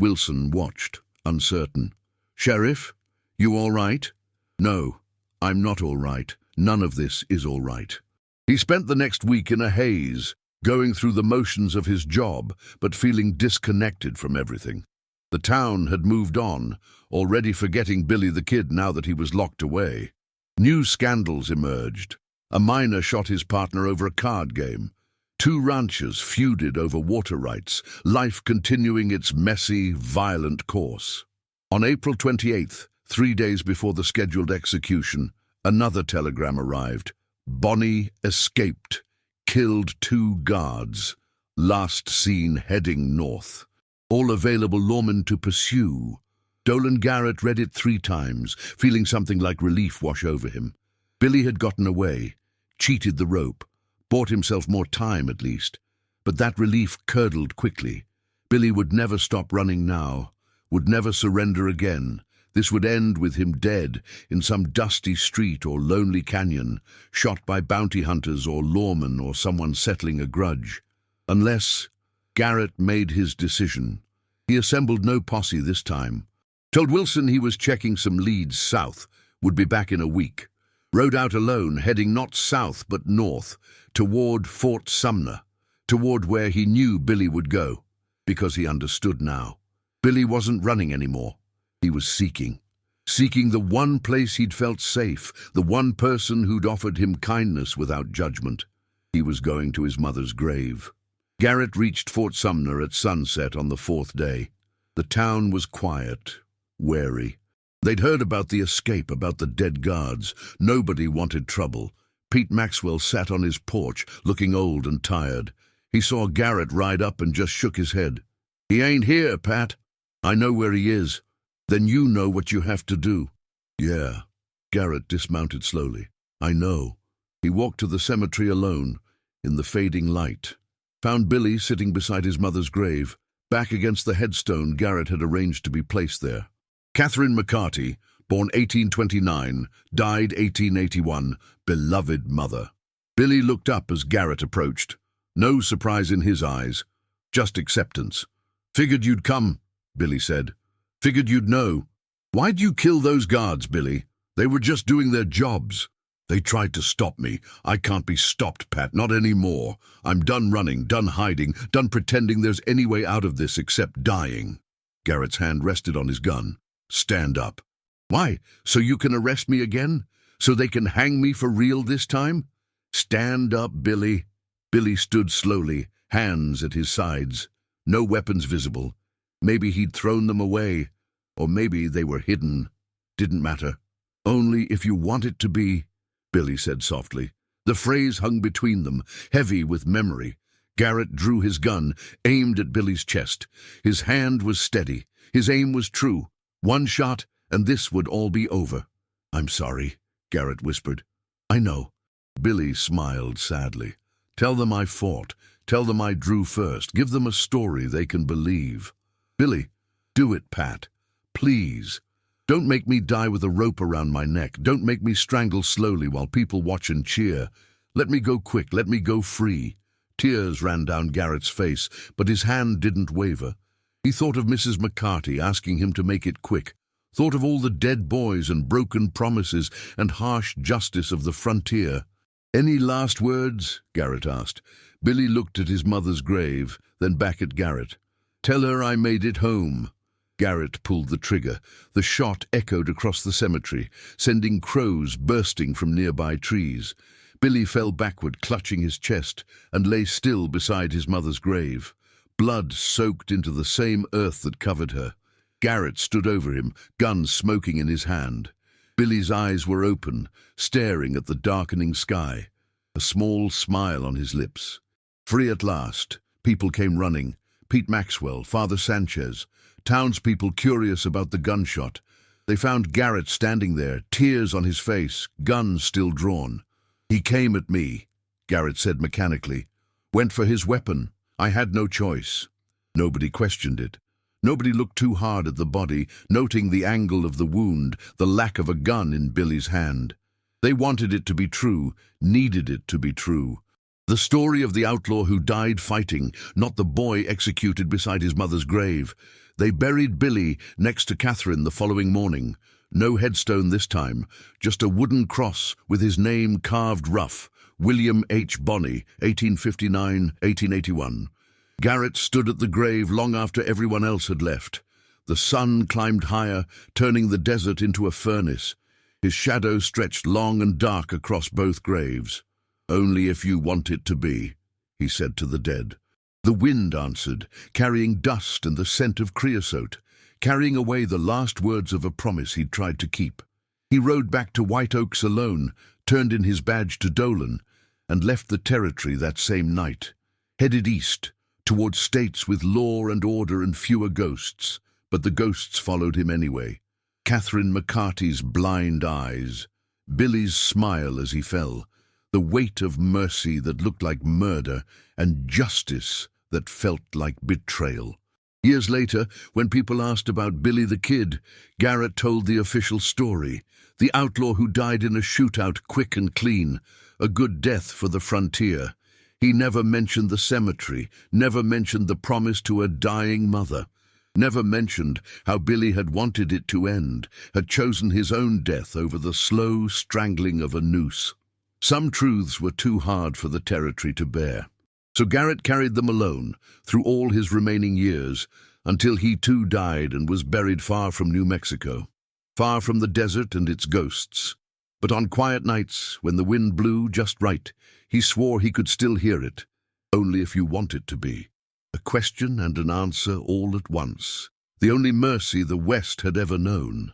[SPEAKER 1] Wilson watched, uncertain. "Sheriff, you all right?" "No, I'm not all right. None of this is all right." He spent the next week in a haze, going through the motions of his job, but feeling disconnected from everything. The town had moved on, already forgetting Billy the Kid now that he was locked away. New scandals emerged. A miner shot his partner over a card game. 2 ranchers feuded over water rights, life continuing its messy, violent course. On April 28th, 3 days before the scheduled execution, another telegram arrived. Bonnie escaped, killed 2 guards, last seen heading north. All available lawmen to pursue. Dolan Garrett read it 3 times, feeling something like relief wash over him. Billy had gotten away, cheated the rope, bought himself more time at least. But that relief curdled quickly. Billy would never stop running now, would never surrender again. This would end with him dead in some dusty street or lonely canyon, shot by bounty hunters or lawmen or someone settling a grudge. Unless Garrett made his decision. He assembled no posse this time. Told Wilson he was checking some leads south, would be back in a week. Rode out alone, heading not south but north, toward Fort Sumner, toward where he knew Billy would go, because he understood now. Billy wasn't running anymore. He was seeking the one place he'd felt safe, the one person who'd offered him kindness without judgment. He was going to his mother's grave. Garrett reached Fort Sumner at sunset on the 4th day. The town was quiet, wary. They'd heard about the escape, about the dead guards. Nobody wanted trouble. Pete Maxwell sat on his porch, looking old and tired. He saw Garrett ride up and just shook his head. "He ain't here, Pat." "I know where he is." "Then you know what you have to do." "Yeah." Garrett dismounted slowly. "I know." He walked to the cemetery alone, in the fading light. Found Billy sitting beside his mother's grave, back against the headstone Garrett had arranged to be placed there. Catherine McCarty, born 1829, died 1881, beloved mother. Billy looked up as Garrett approached. No surprise in his eyes, just acceptance. "Figured you'd come," Billy said. "Figured you'd know." "Why'd you kill those guards, Billy? They were just doing their jobs." "They tried to stop me. I can't be stopped, Pat, not anymore. I'm done running, done hiding, done pretending there's any way out of this except dying." Garrett's hand rested on his gun. "Stand up." "Why, so you can arrest me again? So they can hang me for real this time?" "Stand up, Billy." Billy stood slowly, hands at his sides. No weapons visible. Maybe he'd thrown them away, or maybe they were hidden. Didn't matter. "Only if you want it to be," Billy said softly. The phrase hung between them, heavy with memory. Garrett drew his gun, aimed at Billy's chest. His hand was steady. His aim was true. One shot, and this would all be over. "I'm sorry," Garrett whispered. "I know." Billy smiled sadly. "Tell them I fought. Tell them I drew first. Give them a story they can believe." "Billy, do it, Pat. Please. Don't make me die with a rope around my neck. Don't make me strangle slowly while people watch and cheer. Let me go quick. Let me go free." Tears ran down Garrett's face, but his hand didn't waver. He thought of Mrs. McCarty asking him to make it quick. Thought of all the dead boys and broken promises and harsh justice of the frontier. "Any last words?" Garrett asked. Billy looked at his mother's grave, then back at Garrett. "Tell her I made it home." Garrett pulled the trigger. The shot echoed across the cemetery, sending crows bursting from nearby trees. Billy fell backward, clutching his chest, and lay still beside his mother's grave. Blood soaked into the same earth that covered her. Garrett stood over him, gun smoking in his hand. Billy's eyes were open, staring at the darkening sky, a small smile on his lips. Free at last, people came running. Pete Maxwell, Father Sanchez, townspeople curious about the gunshot. They found Garrett standing there, tears on his face, gun still drawn. "He came at me," Garrett said mechanically. "Went for his weapon. I had no choice." Nobody questioned it. Nobody looked too hard at the body, noting the angle of the wound, the lack of a gun in Billy's hand. They wanted it to be true, needed it to be true. The story of the outlaw who died fighting, not the boy executed beside his mother's grave. They buried Billy next to Catherine the following morning. No headstone this time, just a wooden cross with his name carved rough. William H. Bonney, 1859-1881. Garrett stood at the grave long after everyone else had left. The sun climbed higher, turning the desert into a furnace. His shadow stretched long and dark across both graves. "Only if you want it to be," he said to the dead. The wind answered, carrying dust and the scent of creosote, carrying away the last words of a promise he'd tried to keep. He rode back to White Oaks alone, turned in his badge to Dolan, and left the territory that same night, headed east, towards states with law and order and fewer ghosts. But the ghosts followed him anyway. Catherine McCarty's blind eyes, Billy's smile as he fell, the weight of mercy that looked like murder, and justice that felt like betrayal. Years later, when people asked about Billy the Kid, Garrett told the official story, the outlaw who died in a shootout quick and clean, a good death for the frontier. He never mentioned the cemetery, never mentioned the promise to a dying mother, never mentioned how Billy had wanted it to end, had chosen his own death over the slow strangling of a noose. Some truths were too hard for the territory to bear. So Garrett carried them alone through all his remaining years, until he too died and was buried far from New Mexico, far from the desert and its ghosts. But on quiet nights, when the wind blew just right, he swore he could still hear it, only if you want it to be. A question and an answer all at once, the only mercy the West had ever known.